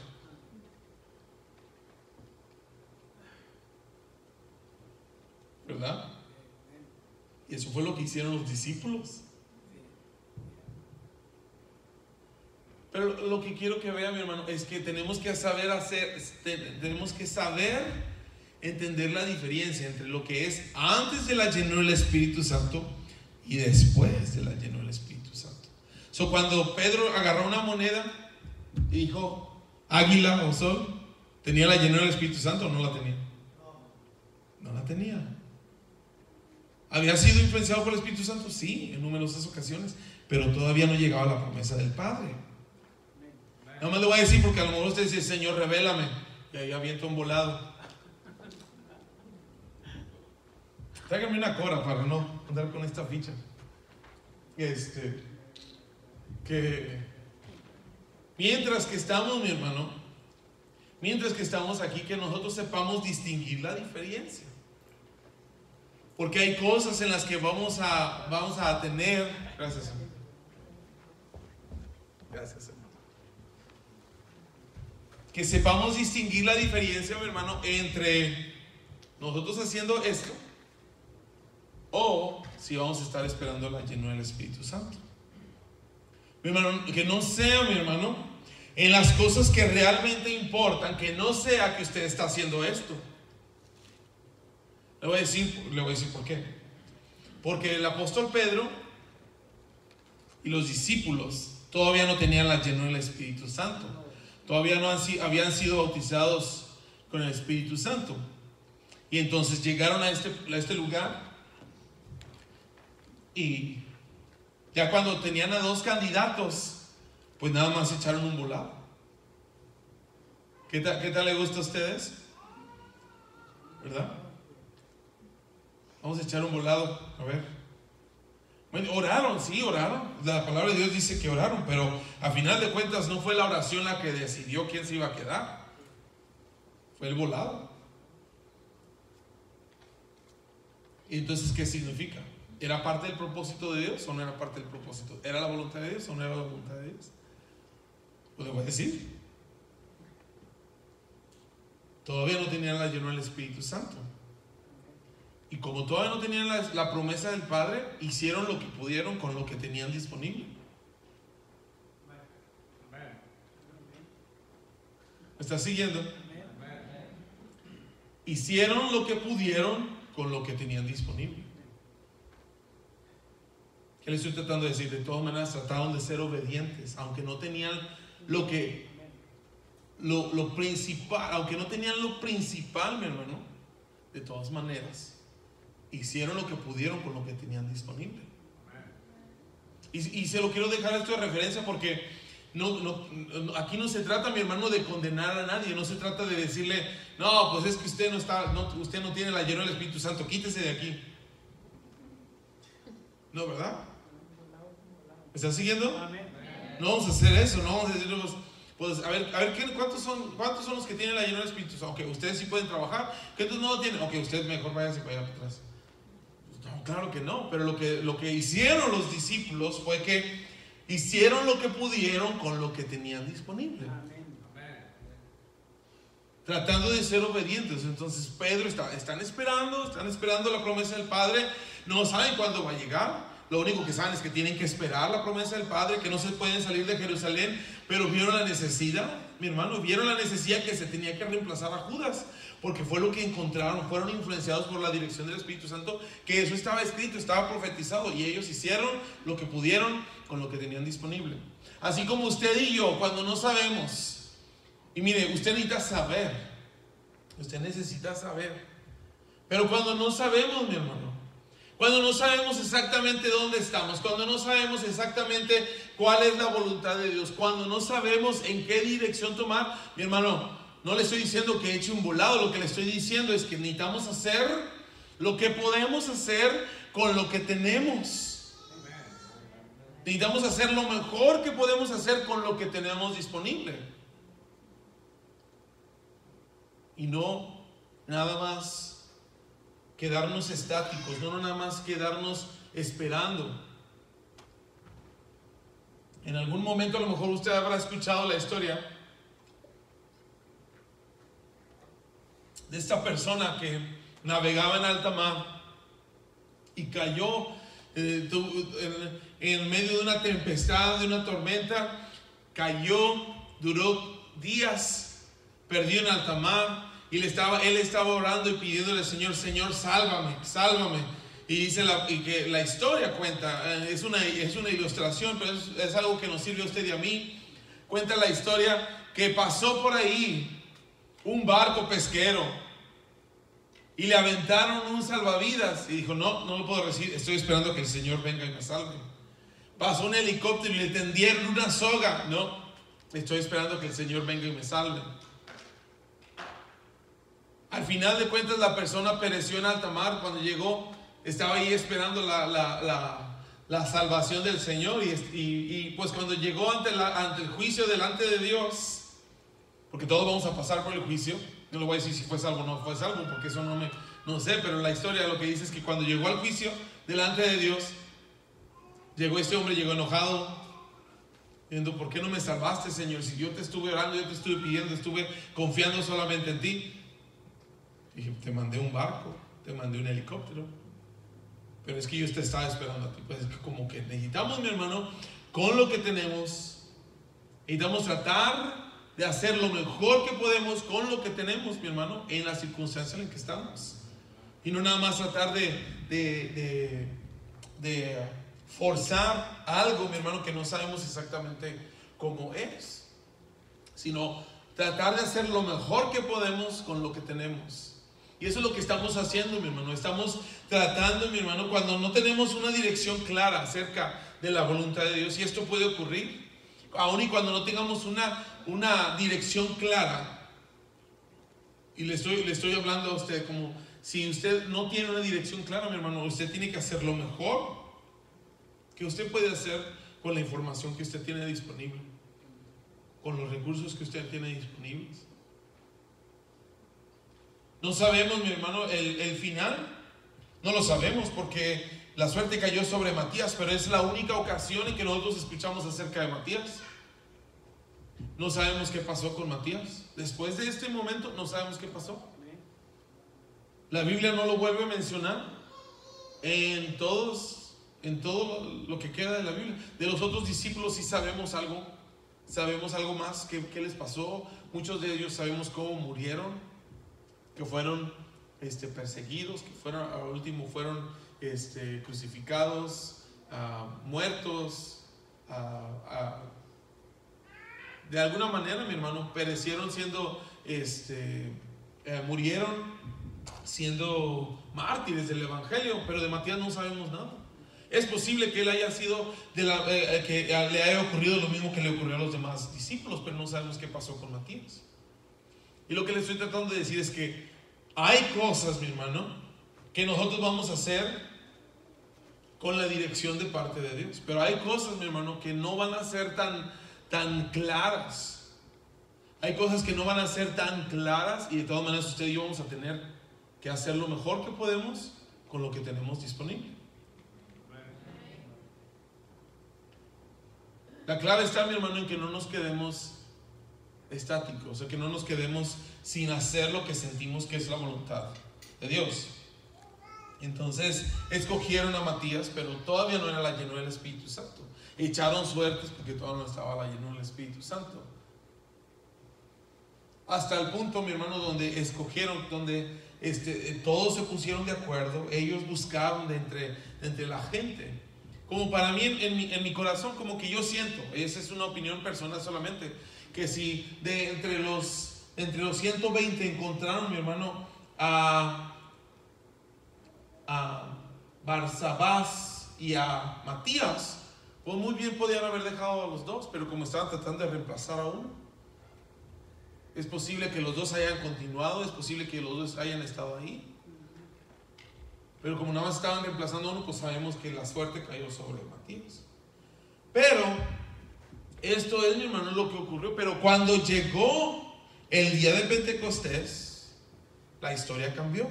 ¿Verdad? Y eso fue lo que hicieron los discípulos. Pero lo que quiero que vea, mi hermano, es que tenemos que saber entender la diferencia entre lo que es antes de la llenura del Espíritu Santo y después de la llenura del Espíritu Santo. Cuando Pedro agarró una moneda y dijo águila o sol, ¿tenía la llenura del Espíritu Santo o no la tenía? No la tenía. ¿Había sido influenciado por el Espíritu Santo? Sí, en numerosas ocasiones, pero todavía no llegaba a la promesa del Padre. Nada más le voy a decir porque a lo mejor usted dice, Señor, revélame, y ahí aviento un volado. Tráigame una cora para no andar con esta ficha. Que mientras que estamos, mi hermano, mientras que estamos aquí, que nosotros sepamos distinguir la diferencia. Porque hay cosas en las que vamos a tener. Gracias, hermano. Gracias, hermano. Que sepamos distinguir la diferencia, mi hermano, entre nosotros haciendo esto o si vamos a estar esperando la llenura del Espíritu Santo. mi hermano, que no sea, mi hermano, en las cosas que realmente importan, que no sea que usted está haciendo esto. Le voy a decir por qué. Porque el apóstol Pedro y los discípulos todavía no tenían la llenura del Espíritu Santo. Todavía no habían sido bautizados con el Espíritu Santo. Y entonces llegaron a este lugar, y ya cuando tenían a 2 candidatos, pues nada más echaron un volado. ¿Qué tal le gusta a ustedes? ¿Verdad? Vamos a echar un volado, a ver. Bueno, oraron, sí, oraron. La palabra de Dios dice que oraron, pero a final de cuentas no fue la oración la que decidió quién se iba a quedar. Fue el volado. Y entonces, ¿qué significa? ¿Era parte del propósito de Dios o no era parte del propósito? ¿Era la voluntad de Dios o no era la voluntad de Dios? Pues le voy a decir. Todavía no tenían la llenura del Espíritu Santo. Y como todavía no tenían la promesa del Padre, hicieron lo que pudieron con lo que tenían disponible. ¿Me estás siguiendo? Hicieron lo que pudieron con lo que tenían disponible. ¿Qué les estoy tratando de decir? De todas maneras trataron de ser obedientes, aunque no tenían lo principal, aunque no tenían lo principal, mi hermano. De todas maneras hicieron lo que pudieron con lo que tenían disponible. Y se lo quiero dejar esto de referencia porque aquí no se trata, mi hermano, de condenar a nadie. No se trata de decirle, no, pues es que usted usted no tiene la llenura del Espíritu Santo, quítese de aquí. No, ¿verdad? ¿Me están siguiendo? No vamos a hacer eso, no vamos a decirle, pues a ver ¿cuántos son los que tienen la llenura del Espíritu Santo? Ok, ustedes sí pueden trabajar, que entonces no lo tienen. Ok, ustedes mejor váyanse para allá atrás. No, claro que no, pero lo que hicieron los discípulos fue que hicieron lo que pudieron con lo que tenían disponible. Tratando de ser obedientes. Entonces Pedro están esperando la promesa del Padre. No saben cuándo va a llegar. Lo único que saben es que tienen que esperar la promesa del Padre, que no se pueden salir de Jerusalén. Pero vieron la necesidad, mi hermano, vieron la necesidad que se tenía que reemplazar a Judas, porque fue lo que encontraron. Fueron influenciados por la dirección del Espíritu Santo, que eso estaba escrito, estaba profetizado, y ellos hicieron lo que pudieron con lo que tenían disponible. Así como usted y yo, cuando no sabemos, y mire, usted necesita saber, pero cuando no sabemos, mi hermano, cuando no sabemos exactamente dónde estamos, cuando no sabemos exactamente cuál es la voluntad de Dios, cuando no sabemos en qué dirección tomar, mi hermano, no le estoy diciendo que eche un volado. Lo que le estoy diciendo es que necesitamos hacer lo que podemos hacer con lo que tenemos. Necesitamos hacer lo mejor que podemos hacer con lo que tenemos disponible. Y no nada más quedarnos estáticos, no nada más quedarnos esperando. En algún momento a lo mejor usted habrá escuchado la historia de esta persona que navegaba en alta mar y cayó en medio de una tempestad, de una tormenta. Cayó, duró días perdido en alta mar. Y él estaba orando y pidiéndole al Señor, Señor, sálvame, sálvame. Y dice que la historia cuenta, es una ilustración, pero es algo que nos sirve a usted y a mí. Cuenta la historia que pasó por ahí un barco pesquero y le aventaron un salvavidas y dijo, no lo puedo recibir, estoy esperando que el Señor venga y me salve. Pasó un helicóptero y le tendieron una soga, no, estoy esperando que el Señor venga y me salve. Al final de cuentas la persona pereció en alta mar. Cuando llegó, estaba ahí esperando la salvación del Señor. Y pues cuando llegó ante el juicio delante de Dios, porque todos vamos a pasar por el juicio, no le voy a decir si fue salvo o no fue salvo, porque eso no sé, pero la historia lo que dice es que cuando llegó al juicio delante de Dios, este hombre llegó enojado, diciendo, ¿por qué no me salvaste, Señor? Si yo te estuve orando, yo te estuve pidiendo, estuve confiando solamente en ti. Dije, te mandé un barco, te mandé un helicóptero, pero es que yo te estaba esperando a ti. Pues es que como que necesitamos, mi hermano, con lo que tenemos. Necesitamos tratar de hacer lo mejor que podemos con lo que tenemos, mi hermano, en la circunstancia en la que estamos. Y no nada más tratar de forzar algo, mi hermano, que no sabemos exactamente cómo es, sino tratar de hacer lo mejor que podemos con lo que tenemos. Y eso es lo que estamos haciendo, mi hermano. Estamos tratando, mi hermano, cuando no tenemos una dirección clara acerca de la voluntad de Dios. Y esto puede ocurrir, aun y cuando no tengamos una dirección clara. Y le estoy hablando a usted como si usted no tiene una dirección clara, mi hermano. Usted tiene que hacer lo mejor que usted puede hacer con la información que usted tiene disponible, con los recursos que usted tiene disponibles. No sabemos, mi hermano, el final. No lo sabemos porque la suerte cayó sobre Matías, pero es la única ocasión en que nosotros escuchamos acerca de Matías. No sabemos qué pasó con Matías. Después de este momento no sabemos qué pasó. La Biblia no lo vuelve a mencionar en todo lo que queda de la Biblia. De los otros discípulos sí sabemos algo más. ¿Qué les pasó? Muchos de ellos sabemos cómo murieron, que fueron perseguidos, que al último fueron crucificados, muertos, de alguna manera, mi hermano, perecieron murieron siendo mártires del Evangelio. Pero de Matías no sabemos nada. Es posible que él haya sido que le haya ocurrido lo mismo que le ocurrió a los demás discípulos, pero no sabemos qué pasó con Matías. Y lo que le estoy tratando de decir es que hay cosas, mi hermano, que nosotros vamos a hacer con la dirección de parte de Dios. Pero hay cosas, mi hermano, que no van a ser tan claras. Hay cosas que no van a ser tan claras, y de todas maneras usted y yo vamos a tener que hacer lo mejor que podemos con lo que tenemos disponible. La clave está, mi hermano, en que no nos quedemos estáticos, o sea, que no nos quedemos sin hacer lo que sentimos que es la voluntad de Dios. Entonces escogieron a Matías, pero todavía no era la llenura del Espíritu Santo. Echaron suertes porque todavía no estaba la llenura del Espíritu Santo. Hasta el punto, mi hermano, donde escogieron, donde todos se pusieron de acuerdo. Ellos buscaron de entre la gente. Como para mí, en mi corazón, como que yo siento, esa es una opinión personal solamente, que si entre los 120 encontraron, mi hermano, a Barsabás y a Matías, pues muy bien podían haber dejado a los dos, pero como estaban tratando de reemplazar a uno, es posible que los dos hayan continuado, es posible que los dos hayan estado ahí, pero como nada más estaban reemplazando a uno, pues sabemos que la suerte cayó sobre Matías. Pero esto es, mi hermano, lo que ocurrió. Pero cuando llegó el día de Pentecostés, la historia cambió.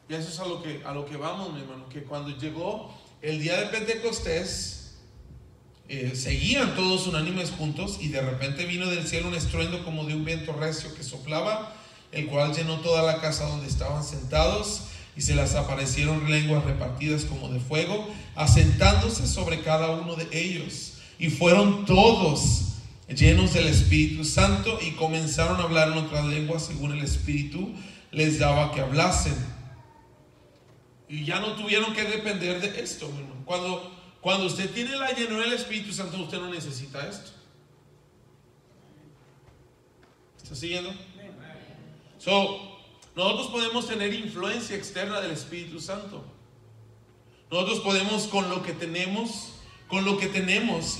Y eso es a lo que vamos, mi hermano, que cuando llegó el día de Pentecostés, seguían todos unánimes juntos, y de repente vino del cielo un estruendo como de un viento recio que soplaba, el cual llenó toda la casa donde estaban sentados, y se les aparecieron lenguas repartidas como de fuego, asentándose sobre cada uno de ellos. Y fueron todos llenos del Espíritu Santo, y comenzaron a hablar en otras lenguas según el Espíritu les daba que hablasen. Y ya no tuvieron que depender de esto, hermano. Cuando usted tiene la llenura del Espíritu Santo, usted no necesita esto. ¿Está siguiendo? Nosotros podemos tener influencia externa del Espíritu Santo. Nosotros podemos con lo que tenemos,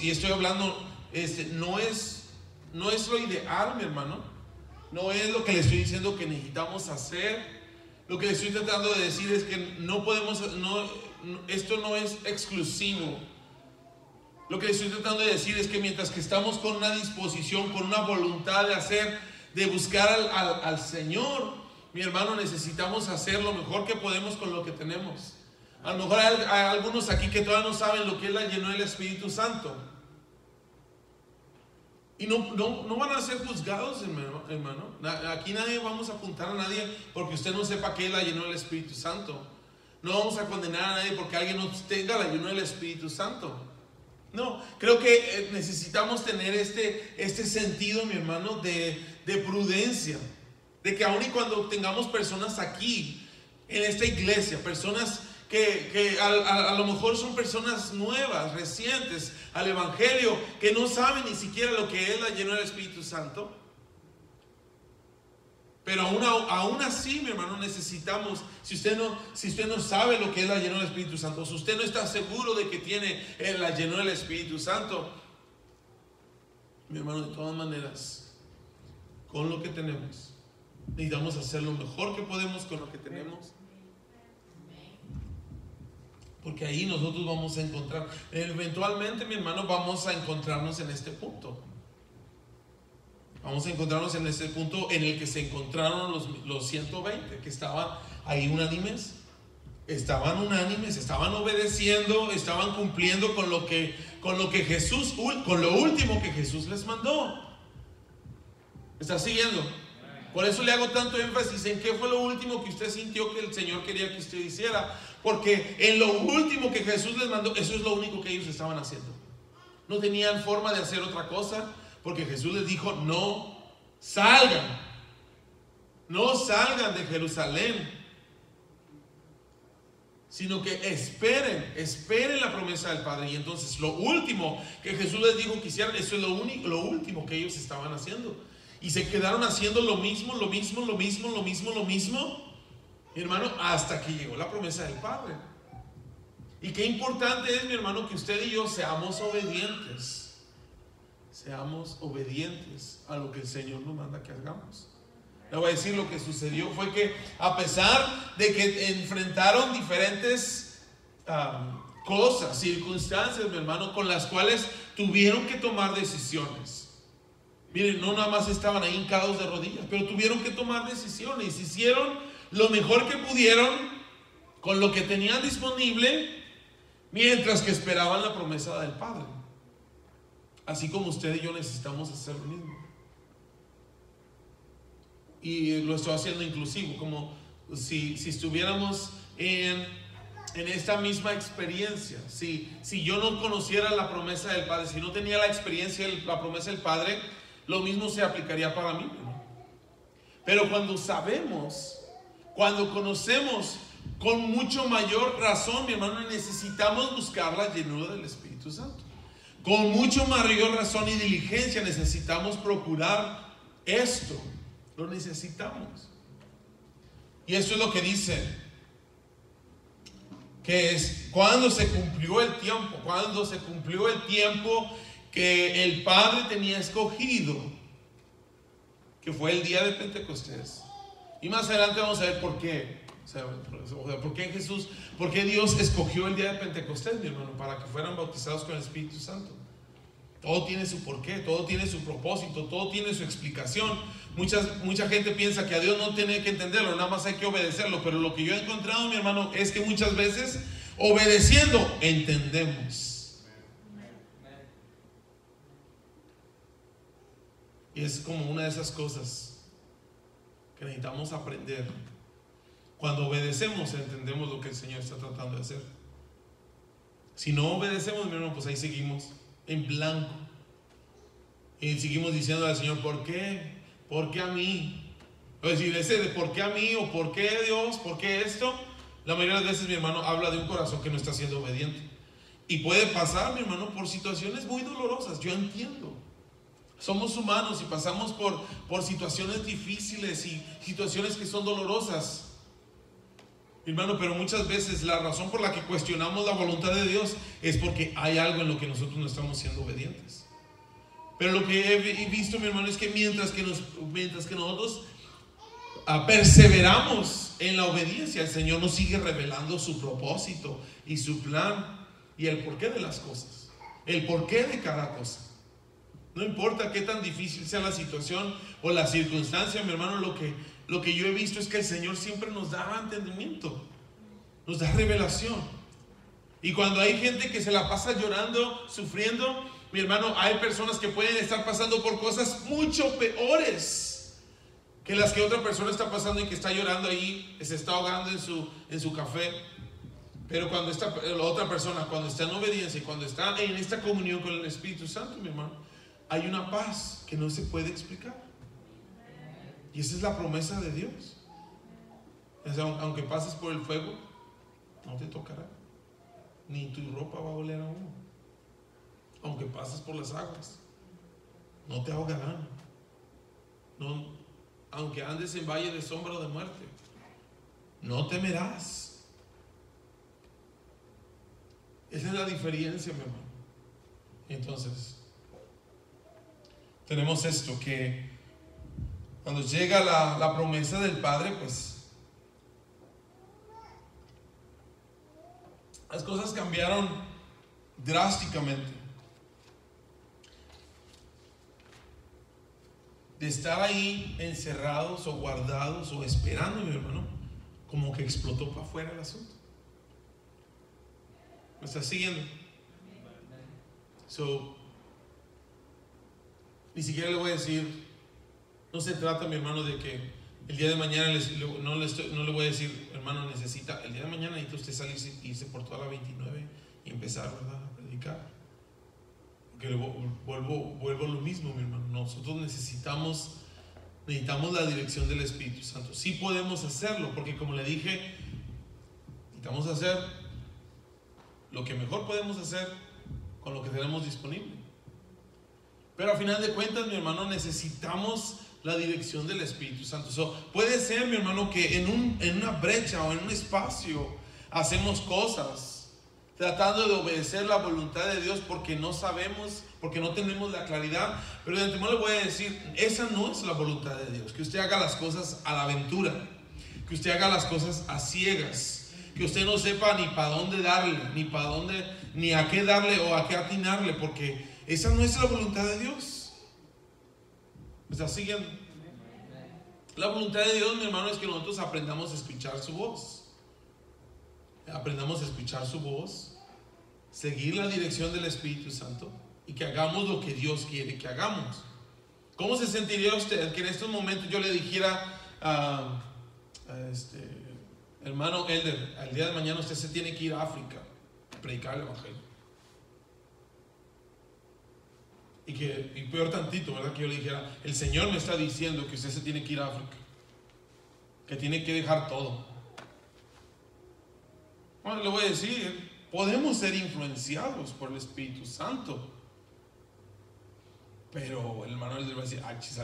y estoy hablando, no es lo ideal, mi hermano. No es lo que le estoy diciendo que necesitamos hacer. Lo que le estoy tratando de decir es que esto no es exclusivo. Lo que le estoy tratando de decir es que mientras que estamos con una disposición, con una voluntad de buscar al Señor, mi hermano, necesitamos hacer lo mejor que podemos con lo que tenemos. A lo mejor hay algunos aquí que todavía no saben lo que es la llenura del Espíritu Santo. Y no van a ser juzgados, hermano. Aquí nadie vamos a apuntar a nadie porque usted no sepa qué es la llenura del Espíritu Santo. No vamos a condenar a nadie porque alguien no tenga la llenura del Espíritu Santo. No, creo que necesitamos tener este sentido, mi hermano, de prudencia. De que aun y cuando tengamos personas aquí, en esta iglesia, personas que a lo mejor son personas nuevas, recientes al Evangelio, que no saben ni siquiera lo que es la llenura del Espíritu Santo. Pero aún así, mi hermano, necesitamos, si usted no sabe lo que es la llenura del Espíritu Santo, si usted no está seguro de que tiene la llenura del Espíritu Santo, mi hermano, de todas maneras, con lo que tenemos, necesitamos hacer lo mejor que podemos con lo que tenemos. Porque ahí nosotros vamos a encontrar, eventualmente, mi hermano, vamos a encontrarnos en este punto. Vamos a encontrarnos en ese punto en el que se encontraron los 120 que estaban ahí unánimes. Estaban unánimes, estaban obedeciendo, estaban cumpliendo con lo que Jesús, con lo último que Jesús les mandó. ¿Está siguiendo? Por eso le hago tanto énfasis en qué fue lo último que usted sintió que el Señor quería que usted hiciera. Porque en lo último que Jesús les mandó, eso es lo único que ellos estaban haciendo. No tenían forma de hacer otra cosa. Porque Jesús les dijo, no salgan de Jerusalén, sino que esperen la promesa del Padre. Y entonces lo último que Jesús les dijo que hicieran, eso es lo último que ellos estaban haciendo. Y se quedaron haciendo lo mismo, mi hermano, hasta que llegó la promesa del Padre. Y qué importante es, mi hermano, que usted y yo seamos obedientes. Seamos obedientes a lo que el Señor nos manda que hagamos. Le voy a decir, lo que sucedió fue que a pesar de que enfrentaron diferentes cosas, circunstancias, mi hermano, con las cuales tuvieron que tomar decisiones. Miren, no nada más estaban ahí hincados de rodillas, pero tuvieron que tomar decisiones. Hicieron lo mejor que pudieron con lo que tenían disponible, mientras que esperaban la promesa del Padre. Así como usted y yo necesitamos hacer lo mismo. Y lo estoy haciendo inclusivo, como si estuviéramos en esta misma experiencia. Si yo no conociera la promesa del Padre, si no tenía la experiencia de la promesa del Padre, lo mismo se aplicaría para mí, ¿no? Pero cuando sabemos, cuando conocemos con mucho mayor razón, mi hermano, necesitamos buscar la llenura del Espíritu Santo. Con mucho mayor razón y diligencia necesitamos procurar esto. Lo necesitamos. Y eso es lo que dice, que es cuando se cumplió el tiempo que el Padre tenía escogido, que fue el día de Pentecostés. Y más adelante vamos a ver por qué. ¿Por qué Dios escogió el día de Pentecostés, mi hermano? Para que fueran bautizados con el Espíritu Santo. Todo tiene su porqué, todo tiene su propósito, todo tiene su explicación. Mucha gente piensa que a Dios no tiene que entenderlo, nada más hay que obedecerlo. Pero lo que yo he encontrado, mi hermano, es que muchas veces obedeciendo entendemos. Y es como una de esas cosas que necesitamos aprender. Cuando obedecemos entendemos lo que el Señor está tratando de hacer. Si no obedecemos, mi hermano, pues ahí seguimos en blanco y seguimos diciendo al Señor, ¿por qué? ¿Por qué a mí? O decir, ese de ¿por qué a mí? O ¿por qué Dios? ¿Por qué esto? La mayoría de las veces, mi hermano, habla de un corazón que no está siendo obediente. Y puede pasar, mi hermano, por situaciones muy dolorosas. Yo entiendo. Somos humanos y pasamos por situaciones difíciles y situaciones que son dolorosas, hermano, pero muchas veces la razón por la que cuestionamos la voluntad de Dios es porque hay algo en lo que nosotros no estamos siendo obedientes. Pero lo que he visto, mi hermano, es que mientras que nosotros perseveramos en la obediencia, el Señor nos sigue revelando su propósito y su plan y el porqué de las cosas, el porqué de cada cosa. No importa qué tan difícil sea la situación o la circunstancia, mi hermano, lo que yo he visto es que el Señor siempre nos da entendimiento, nos da revelación. Y cuando hay gente que se la pasa llorando, sufriendo, mi hermano, hay personas que pueden estar pasando por cosas mucho peores que las que otra persona está pasando y que está llorando ahí, se está ahogando en su café. Pero cuando la otra persona, cuando está en obediencia y cuando está en esta comunión con el Espíritu Santo, mi hermano, hay una paz que no se puede explicar. Y esa es la promesa de Dios. O sea, aunque pases por el fuego, no te tocará, ni tu ropa va a oler a humo. Aunque pases por las aguas, no te ahogarán. No, aunque andes en valle de sombra o de muerte, no temerás. Esa es la diferencia, mi hermano. Entonces, tenemos esto, que cuando llega la promesa del Padre, pues las cosas cambiaron drásticamente. De estar ahí encerrados o guardados o esperando, mi hermano, como que explotó para afuera el asunto. ¿Me estás siguiendo? Ni siquiera le voy a decir, no se trata, mi hermano, de que el día de mañana no le voy a decir, hermano, el día de mañana necesita usted salirse, irse por toda la 29 y empezar, ¿verdad?, a predicar. Porque vuelvo a lo mismo, mi hermano. Nosotros necesitamos la dirección del Espíritu Santo. Sí podemos hacerlo, porque como le dije, necesitamos hacer lo que mejor podemos hacer con lo que tenemos disponible. Pero a final de cuentas, mi hermano, necesitamos la dirección del Espíritu Santo. Puede ser, mi hermano, que en una brecha o en un espacio hacemos cosas tratando de obedecer la voluntad de Dios porque no sabemos, porque no tenemos la claridad. Pero de antemano le voy a decir, esa no es la voluntad de Dios. Que usted haga las cosas a la aventura, que usted haga las cosas a ciegas, que usted no sepa ni para dónde darle, ni a qué darle o a qué atinarle, porque esa no es la voluntad de Dios. ¿Me está siguiendo? La voluntad de Dios, mi hermano, es que nosotros aprendamos a escuchar su voz. Aprendamos a escuchar su voz, seguir la dirección del Espíritu Santo y que hagamos lo que Dios quiere que hagamos. ¿Cómo se sentiría usted que en estos momentos yo le dijera hermano Elder, al día de mañana usted se tiene que ir a África a predicar el Evangelio? Y peor tantito, ¿verdad?, que yo le dijera, el Señor me está diciendo que usted se tiene que ir a África, que tiene que dejar todo. Bueno, le voy a decir, podemos ser influenciados por el Espíritu Santo, pero el hermano le va a decir, achis.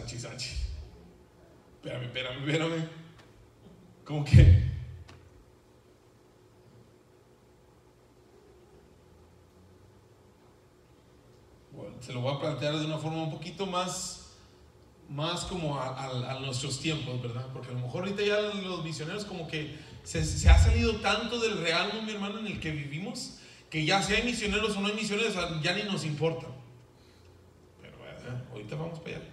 Espérame. ¿Cómo que? Bueno, se lo voy a plantear de una forma un poquito más como a nuestros tiempos, ¿verdad? Porque a lo mejor ahorita ya los misioneros como que se ha salido tanto del real, ¿no, mi hermano?, en el que vivimos, que ya si hay misioneros o no hay misioneros ya ni nos importa. Pero ahorita vamos para allá.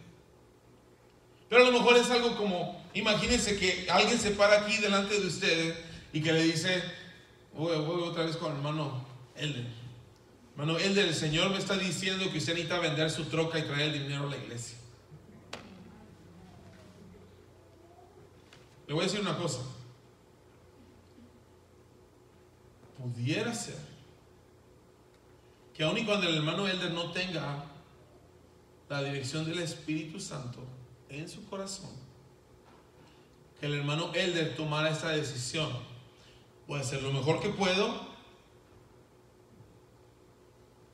Pero a lo mejor es algo como, imagínense que alguien se para aquí delante de ustedes y que le dice, voy otra vez con el hermano Elder. Hermano Elder, el Señor me está diciendo que usted necesita vender su troca y traer el dinero a la iglesia. Le voy a decir una cosa. Pudiera ser que aun y cuando el hermano Elder no tenga la dirección del Espíritu Santo en su corazón, que el hermano Elder tomara esta decisión: voy a hacer lo mejor que puedo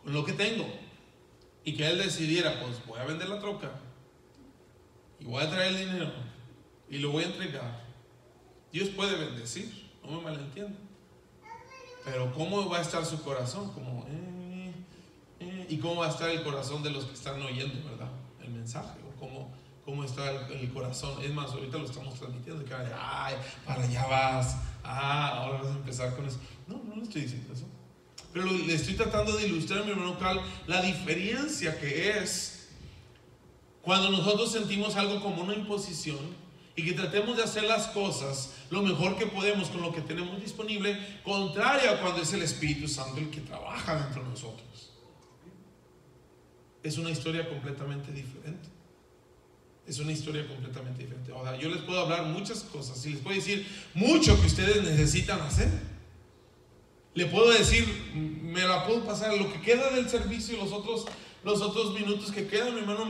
con lo que tengo, y que él decidiera, pues voy a vender la troca y voy a traer el dinero y lo voy a entregar. Dios puede bendecir, no me malentienda, pero ¿cómo va a estar su corazón? Como ¿y cómo va a estar el corazón de los que están oyendo, verdad, el mensaje? ¿O cómo está el corazón? Es más, ahorita lo estamos transmitiendo, que ay, para allá vas, ahora vas a empezar con eso. No le estoy diciendo eso, pero le estoy tratando de ilustrar, mi hermano Carl, la diferencia que es cuando nosotros sentimos algo como una imposición y que tratemos de hacer las cosas lo mejor que podemos con lo que tenemos disponible, contrario a cuando es el Espíritu Santo el que trabaja dentro de nosotros. Es una historia completamente diferente. Ahora, yo les puedo hablar muchas cosas y les puedo decir mucho que ustedes necesitan hacer. Le puedo decir, me la puedo pasar lo que queda del servicio y los otros minutos que quedan, mi hermano,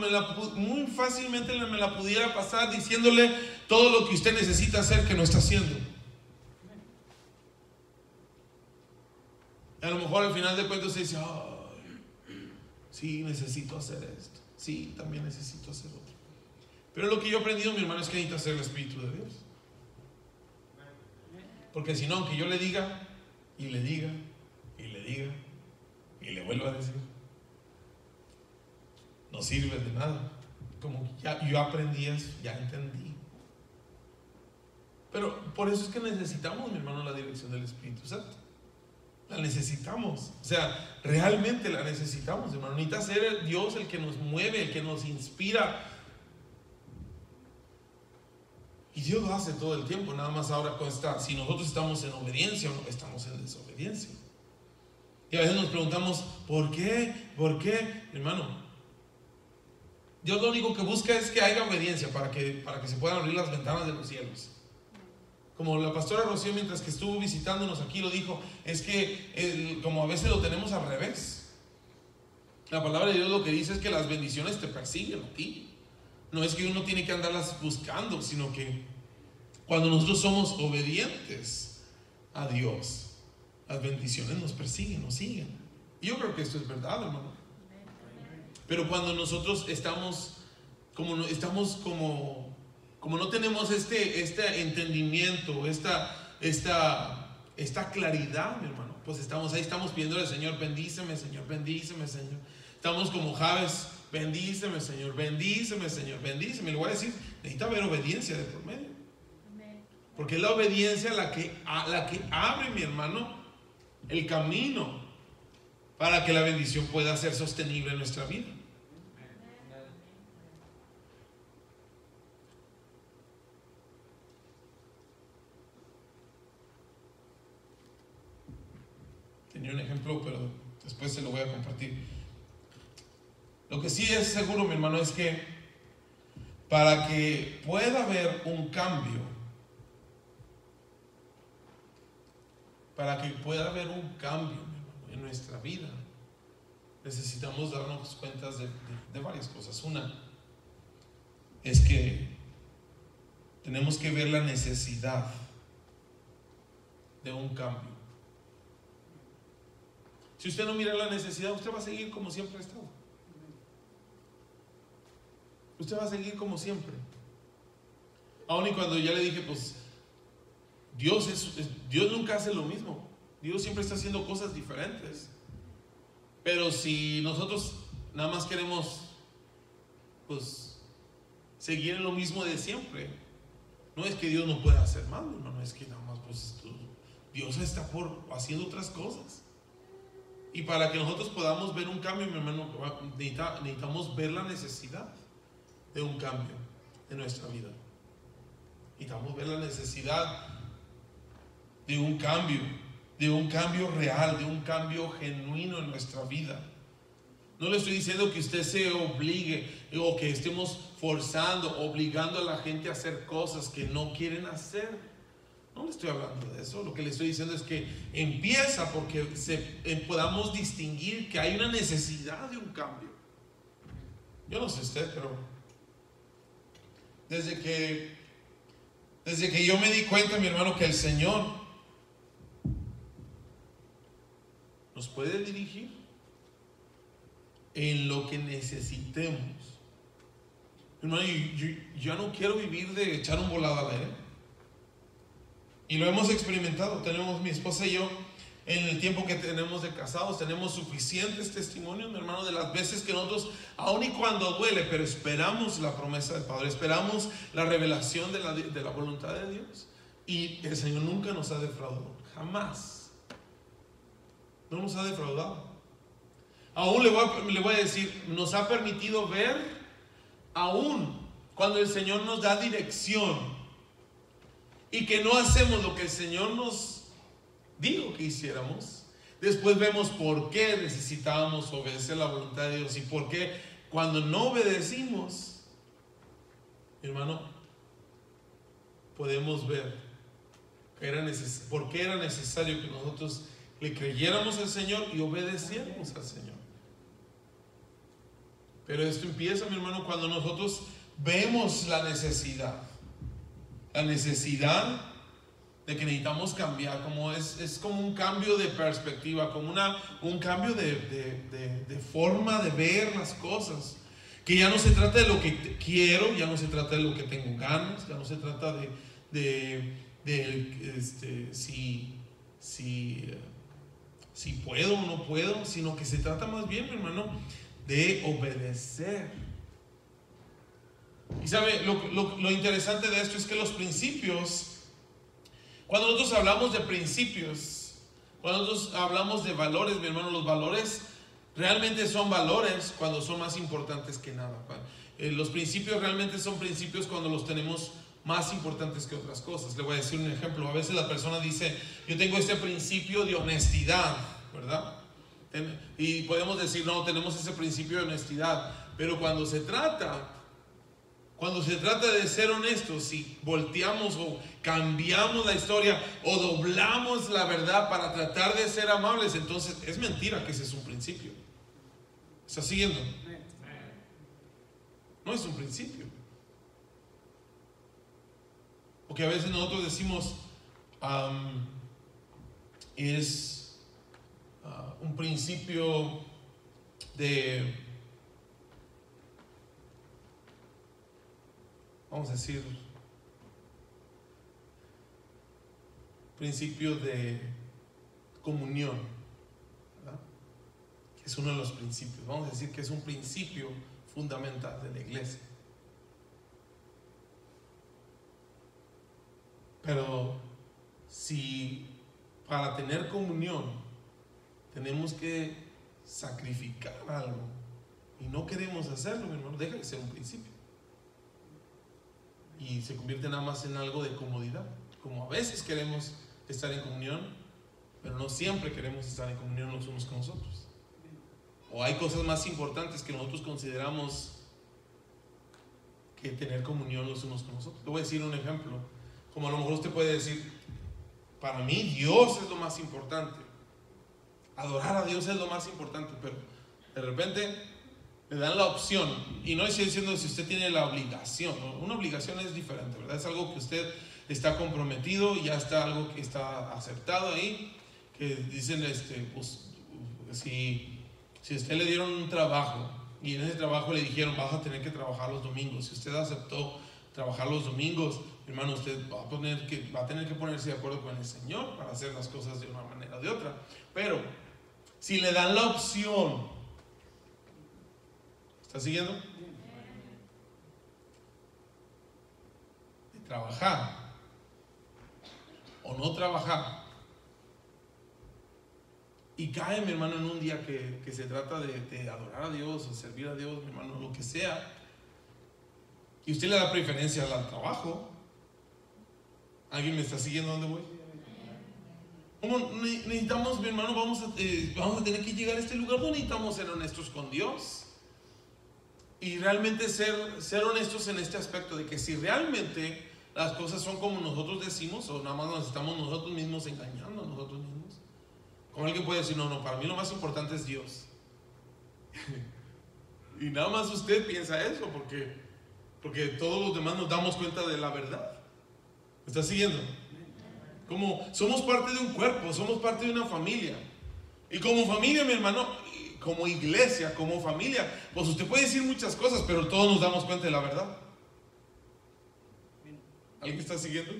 muy fácilmente me la pudiera pasar diciéndole todo lo que usted necesita hacer que no está haciendo. A lo mejor al final de cuentas se dice, ay, sí, necesito hacer esto, sí, también necesito hacer otro. Pero lo que yo he aprendido, mi hermano, es que necesito hacer el Espíritu de Dios. Porque si no, aunque yo le diga y le diga y le diga y le vuelva a decir, no sirve de nada. Como ya yo aprendí eso, ya entendí. Pero por eso es que necesitamos, mi hermano, la dirección del Espíritu Santo. La necesitamos, o sea, realmente la necesitamos, hermano. Necesita ser Dios el que nos mueve, el que nos inspira. Y Dios lo hace todo el tiempo, nada más ahora si nosotros estamos en obediencia o no estamos en desobediencia. Y a veces nos preguntamos, ¿por qué? ¿Por qué? Hermano, Dios lo único que busca es que haya obediencia para que se puedan abrir las ventanas de los cielos. Como la pastora Rocío, mientras que estuvo visitándonos aquí, lo dijo, es que como a veces lo tenemos al revés. La palabra de Dios lo que dice es que las bendiciones te persiguen a ti. No es que uno tiene que andarlas buscando, sino que cuando nosotros somos obedientes a Dios, las bendiciones nos persiguen, nos siguen. Y yo creo que esto es verdad, hermano. Pero cuando nosotros estamos como no tenemos este entendimiento, esta claridad, mi hermano, pues estamos pidiéndole al Señor, bendíceme, Señor, bendíceme, Señor. Estamos como Javes, bendíceme, Señor, bendíceme, Señor, bendíceme. Le voy a decir, necesita haber obediencia de por medio. Porque es la obediencia la que abre, mi hermano, el camino para que la bendición pueda ser sostenible en nuestra vida. Tenía un ejemplo, pero después se lo voy a compartir. Lo que sí es seguro, mi hermano, es que para que pueda haber un cambio, en nuestra vida, necesitamos darnos cuenta de varias cosas. Una es que tenemos que ver la necesidad de un cambio. Si usted no mira la necesidad, usted va a seguir como siempre ha estado. Usted va a seguir como siempre. Aún y cuando ya le dije, pues Dios nunca hace lo mismo. Dios siempre está haciendo cosas diferentes. Pero si nosotros nada más queremos pues seguir en lo mismo de siempre, no es que Dios no pueda hacer mal, no es que nada más pues Dios está haciendo otras cosas. Y para que nosotros podamos ver un cambio, mi hermano, necesitamos ver la necesidad de un cambio en nuestra vida. Necesitamos ver la necesidad de un cambio real, de un cambio genuino en nuestra vida. No le estoy diciendo que usted se obligue o que estemos obligando a la gente a hacer cosas que no quieren hacer. No le estoy hablando de eso. Lo que le estoy diciendo es que empieza porque podamos distinguir que hay una necesidad de un cambio. Yo no sé usted, pero desde que yo me di cuenta, mi hermano, que el Señor nos puede dirigir en lo que necesitemos. Hermano, yo no quiero vivir de echar un volado al aire. Y lo hemos experimentado. Tenemos, mi esposa y yo, en el tiempo que tenemos de casados, tenemos suficientes testimonios, mi hermano, de las veces que nosotros, aun y cuando duele, pero esperamos la promesa del Padre, esperamos la revelación de la voluntad de Dios. Y el Señor nunca nos ha defraudado, jamás. No nos ha defraudado. Aún le voy a decir, nos ha permitido ver, aún cuando el Señor nos da dirección y que no hacemos lo que el Señor nos dijo que hiciéramos, después vemos por qué necesitábamos obedecer la voluntad de Dios y por qué cuando no obedecimos, hermano, podemos ver por qué era necesario que nosotros le creyéramos al Señor y obedeciéramos al Señor. Pero esto empieza, mi hermano, cuando nosotros vemos la necesidad de que necesitamos cambiar, como es como un cambio de perspectiva, como un cambio de forma de ver las cosas, que ya no se trata de lo que quiero, ya no se trata de lo que tengo ganas, ya no se trata si puedo o no puedo, sino que se trata más bien, mi hermano, de obedecer. Y sabe, lo interesante de esto es que los principios, cuando nosotros hablamos de principios, cuando nosotros hablamos de valores, mi hermano, los valores realmente son valores cuando son más importantes que nada. Los principios realmente son principios cuando los tenemos más importantes que otras cosas. Le voy a decir un ejemplo. A veces la persona dice, yo tengo este principio de honestidad, ¿verdad? Y podemos decir, no, tenemos ese principio de honestidad. Pero cuando se trata de ser honestos, si volteamos o cambiamos la historia o doblamos la verdad para tratar de ser amables, entonces es mentira que ese es un principio. ¿Está siguiendo? No es un principio. Porque a veces nosotros decimos, es un principio de, vamos a decir, principio de comunión, ¿verdad? Que es uno de los principios. Vamos a decir que es un principio fundamental de la iglesia. Pero si para tener comunión tenemos que sacrificar algo y no queremos hacerlo, mi hermano, deja de ser un principio y se convierte nada más en algo de comodidad. Como a veces queremos estar en comunión, pero no siempre queremos estar en comunión los unos con los otros. O hay cosas más importantes que nosotros consideramos que tener comunión los unos con los otros. Le voy a decir un ejemplo. Como a lo mejor usted puede decir, para mí Dios es lo más importante, adorar a Dios es lo más importante, pero de repente le dan la opción, y no estoy diciendo si usted tiene la obligación, ¿no? Una obligación es diferente, ¿verdad? Es algo que usted está comprometido, ya está algo que está aceptado ahí, que dicen, pues, si a usted le dieron un trabajo y en ese trabajo le dijeron, vas a tener que trabajar los domingos, si usted aceptó trabajar los domingos, hermano, usted va a tener que ponerse de acuerdo con el Señor para hacer las cosas de una manera o de otra. Pero si le dan la opción, ¿está siguiendo? De trabajar o no trabajar, y cae, mi hermano, en un día que se trata de adorar a Dios o servir a Dios, mi hermano, lo que sea, y usted le da preferencia al trabajo. ¿Alguien me está siguiendo dónde voy? Como necesitamos, mi hermano, vamos a tener que llegar a este lugar donde necesitamos ser honestos con Dios y realmente ser honestos en este aspecto de que si realmente las cosas son como nosotros decimos, o nada más nos estamos nosotros mismos engañando a nosotros mismos. Como alguien puede decir, no, para mí lo más importante es Dios. Y nada más usted piensa eso porque todos los demás nos damos cuenta de la verdad. ¿Me está siguiendo? Como somos parte de un cuerpo, somos parte de una familia. Y como familia, mi hermano, como iglesia, como familia, pues usted puede decir muchas cosas, pero todos nos damos cuenta de la verdad. ¿Alguien está siguiendo?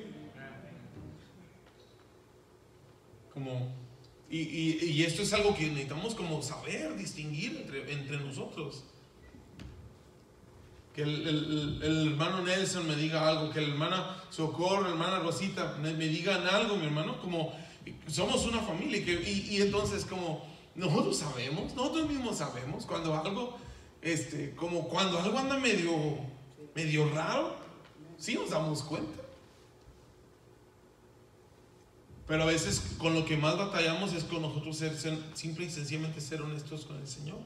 Y esto es algo que necesitamos como saber distinguir entre nosotros. Que el hermano Nelson me diga algo, que la hermana Socorro, la hermana Rosita me digan algo, mi hermano, como somos una familia y entonces como nosotros mismos sabemos cuando algo como cuando algo anda medio raro, sí nos damos cuenta. Pero a veces con lo que más batallamos es con nosotros ser simple y sencillamente ser honestos con el Señor.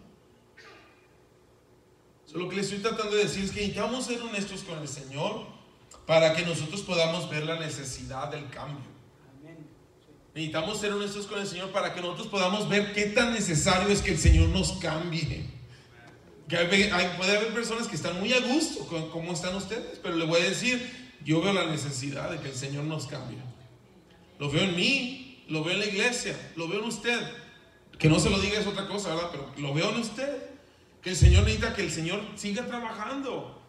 Lo que le estoy tratando de decir es que necesitamos ser honestos con el Señor para que nosotros podamos ver la necesidad del cambio. Necesitamos ser honestos con el Señor para que nosotros podamos ver qué tan necesario es que el Señor nos cambie. Que puede haber personas que están muy a gusto con cómo están ustedes, pero le voy a decir, yo veo la necesidad de que el Señor nos cambie. Lo veo en mí, lo veo en la iglesia, lo veo en usted. Que no se lo diga es otra cosa, ¿verdad? Pero lo veo en usted. Que el Señor necesita que el Señor siga trabajando.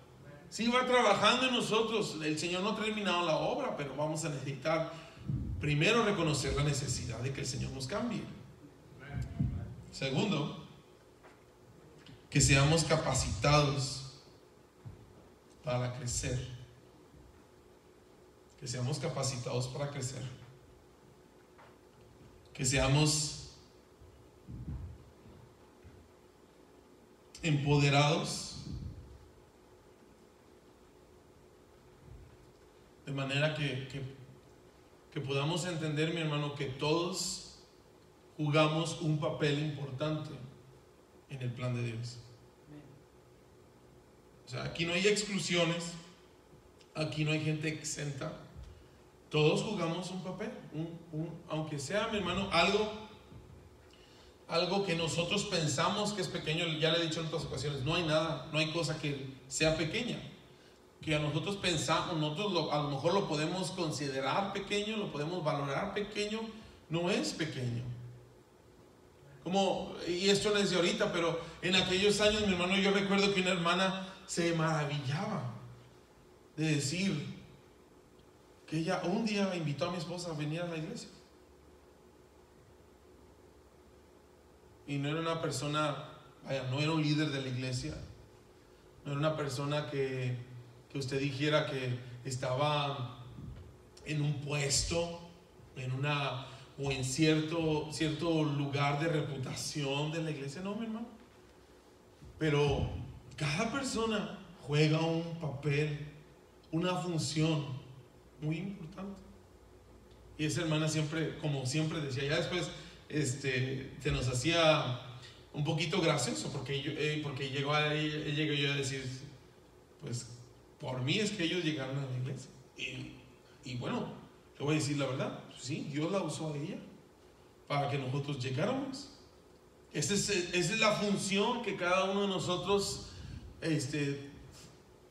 Siga trabajando en nosotros. El Señor no ha terminado la obra, pero vamos a necesitar primero reconocer la necesidad de que el Señor nos cambie. Segundo, que seamos capacitados para crecer. Que seamos capacitados para crecer. Que seamos empoderados de manera que podamos entender, mi hermano, que todos jugamos un papel importante en el plan de Dios. O sea, aquí no hay exclusiones, aquí no hay gente exenta. Todos jugamos un papel, aunque sea, mi hermano, algo que nosotros pensamos que es pequeño. Ya le he dicho en otras ocasiones, no hay nada, no hay cosa que sea pequeña. Que a nosotros pensamos, a lo mejor lo podemos considerar pequeño, lo podemos valorar pequeño, no es pequeño. Y esto no es de ahorita, pero en aquellos años, mi hermano, yo recuerdo que una hermana se maravillaba de decir que ella un día invitó a mi esposa a venir a la iglesia. Y no era una persona, no era un líder de la iglesia, no era una persona que usted dijera que estaba en un puesto, o en cierto lugar de reputación de la iglesia. No, mi hermano. Pero cada persona juega un papel, una función muy importante. Y esa hermana siempre, como siempre decía, ya después se nos hacía un poquito gracioso, porque llegó yo a decir, pues por mí es que ellos llegaron a la iglesia. Y bueno, le voy a decir la verdad, sí, Dios la usó a ella para que nosotros llegáramos. Esa es la función que cada uno de nosotros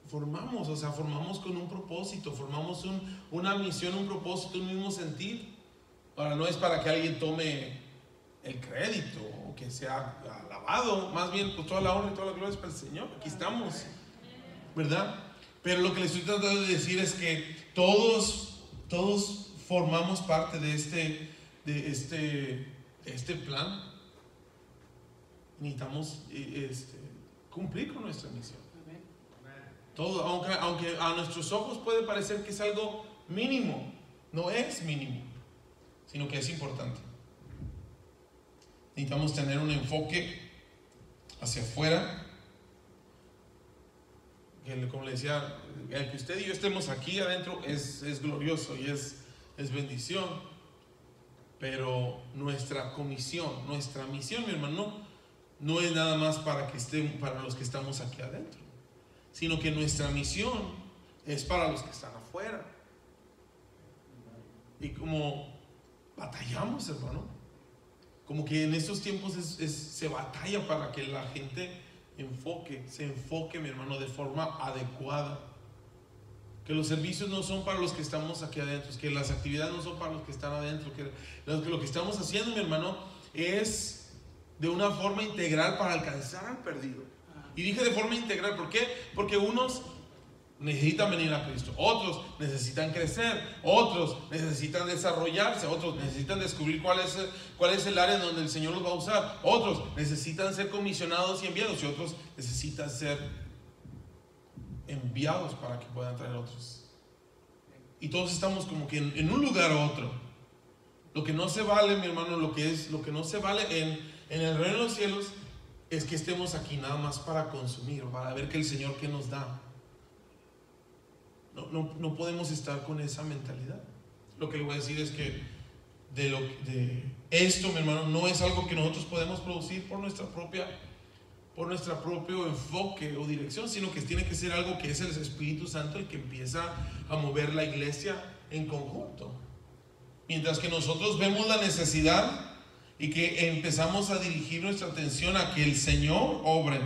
formamos. O sea, formamos con un propósito, formamos una misión, un propósito, un mismo sentir. Ahora, no es para que alguien tome el crédito o que sea alabado, más bien pues toda la honra y toda la gloria es para el Señor. Aquí estamos, ¿verdad? Pero lo que les estoy tratando de decir es que todos formamos parte de este plan. Necesitamos cumplir con nuestra misión. Todo, aunque a nuestros ojos puede parecer que es algo mínimo, no es mínimo, sino que es importante. Necesitamos tener un enfoque hacia afuera. Como le decía, el que usted y yo estemos aquí adentro es glorioso y es bendición. Pero nuestra comisión, nuestra misión, mi hermano, no es nada más para los que estamos aquí adentro, sino que nuestra misión es para los que están afuera. Y como batallamos, hermano, como que en estos tiempos se batalla para que la gente se enfoque, mi hermano, de forma adecuada. Que los servicios no son para los que estamos aquí adentro, que las actividades no son para los que están adentro, que lo que estamos haciendo, mi hermano, es de una forma integral para alcanzar al perdido. Y dije de forma integral, ¿por qué? Porque unos necesitan venir a Cristo, otros necesitan crecer, otros necesitan desarrollarse, otros necesitan descubrir cuál es el área en donde el Señor los va a usar, otros necesitan ser comisionados y enviados, y otros necesitan ser enviados para que puedan traer otros. Y todos estamos como que en un lugar u otro. Lo que no se vale, mi hermano, lo que no se vale en el reino de los cielos es que estemos aquí nada más para consumir, para ver que el Señor que nos da. No podemos estar con esa mentalidad. Lo que le voy a decir es que de esto, mi hermano, no es algo que nosotros podemos producir por nuestro propio enfoque o dirección, sino que tiene que ser algo que es el Espíritu Santo el que empieza a mover la iglesia en conjunto. Mientras que nosotros vemos la necesidad y que empezamos a dirigir nuestra atención a que el Señor obre,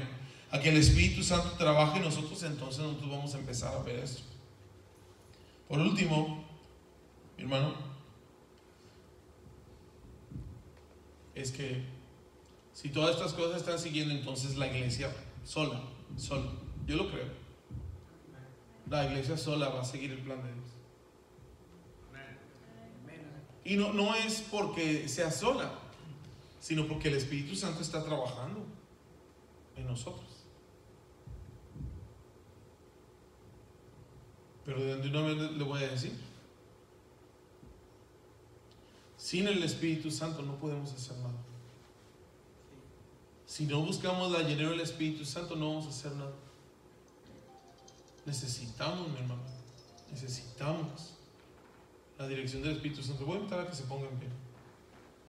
a que el Espíritu Santo trabaje en nosotros, entonces nosotros vamos a empezar a ver esto. Por último, mi hermano, es que si todas estas cosas están siguiendo, entonces la iglesia sola, yo lo creo, la iglesia sola va a seguir el plan de Dios. Y no es porque sea sola, sino porque el Espíritu Santo está trabajando en nosotros. Pero de una vez le voy a decir, sin el Espíritu Santo no podemos hacer nada. Si no buscamos la llenura del Espíritu Santo, no vamos a hacer nada. Necesitamos, mi hermano, necesitamos la dirección del Espíritu Santo. Voy a invitar a que se pongan en pie.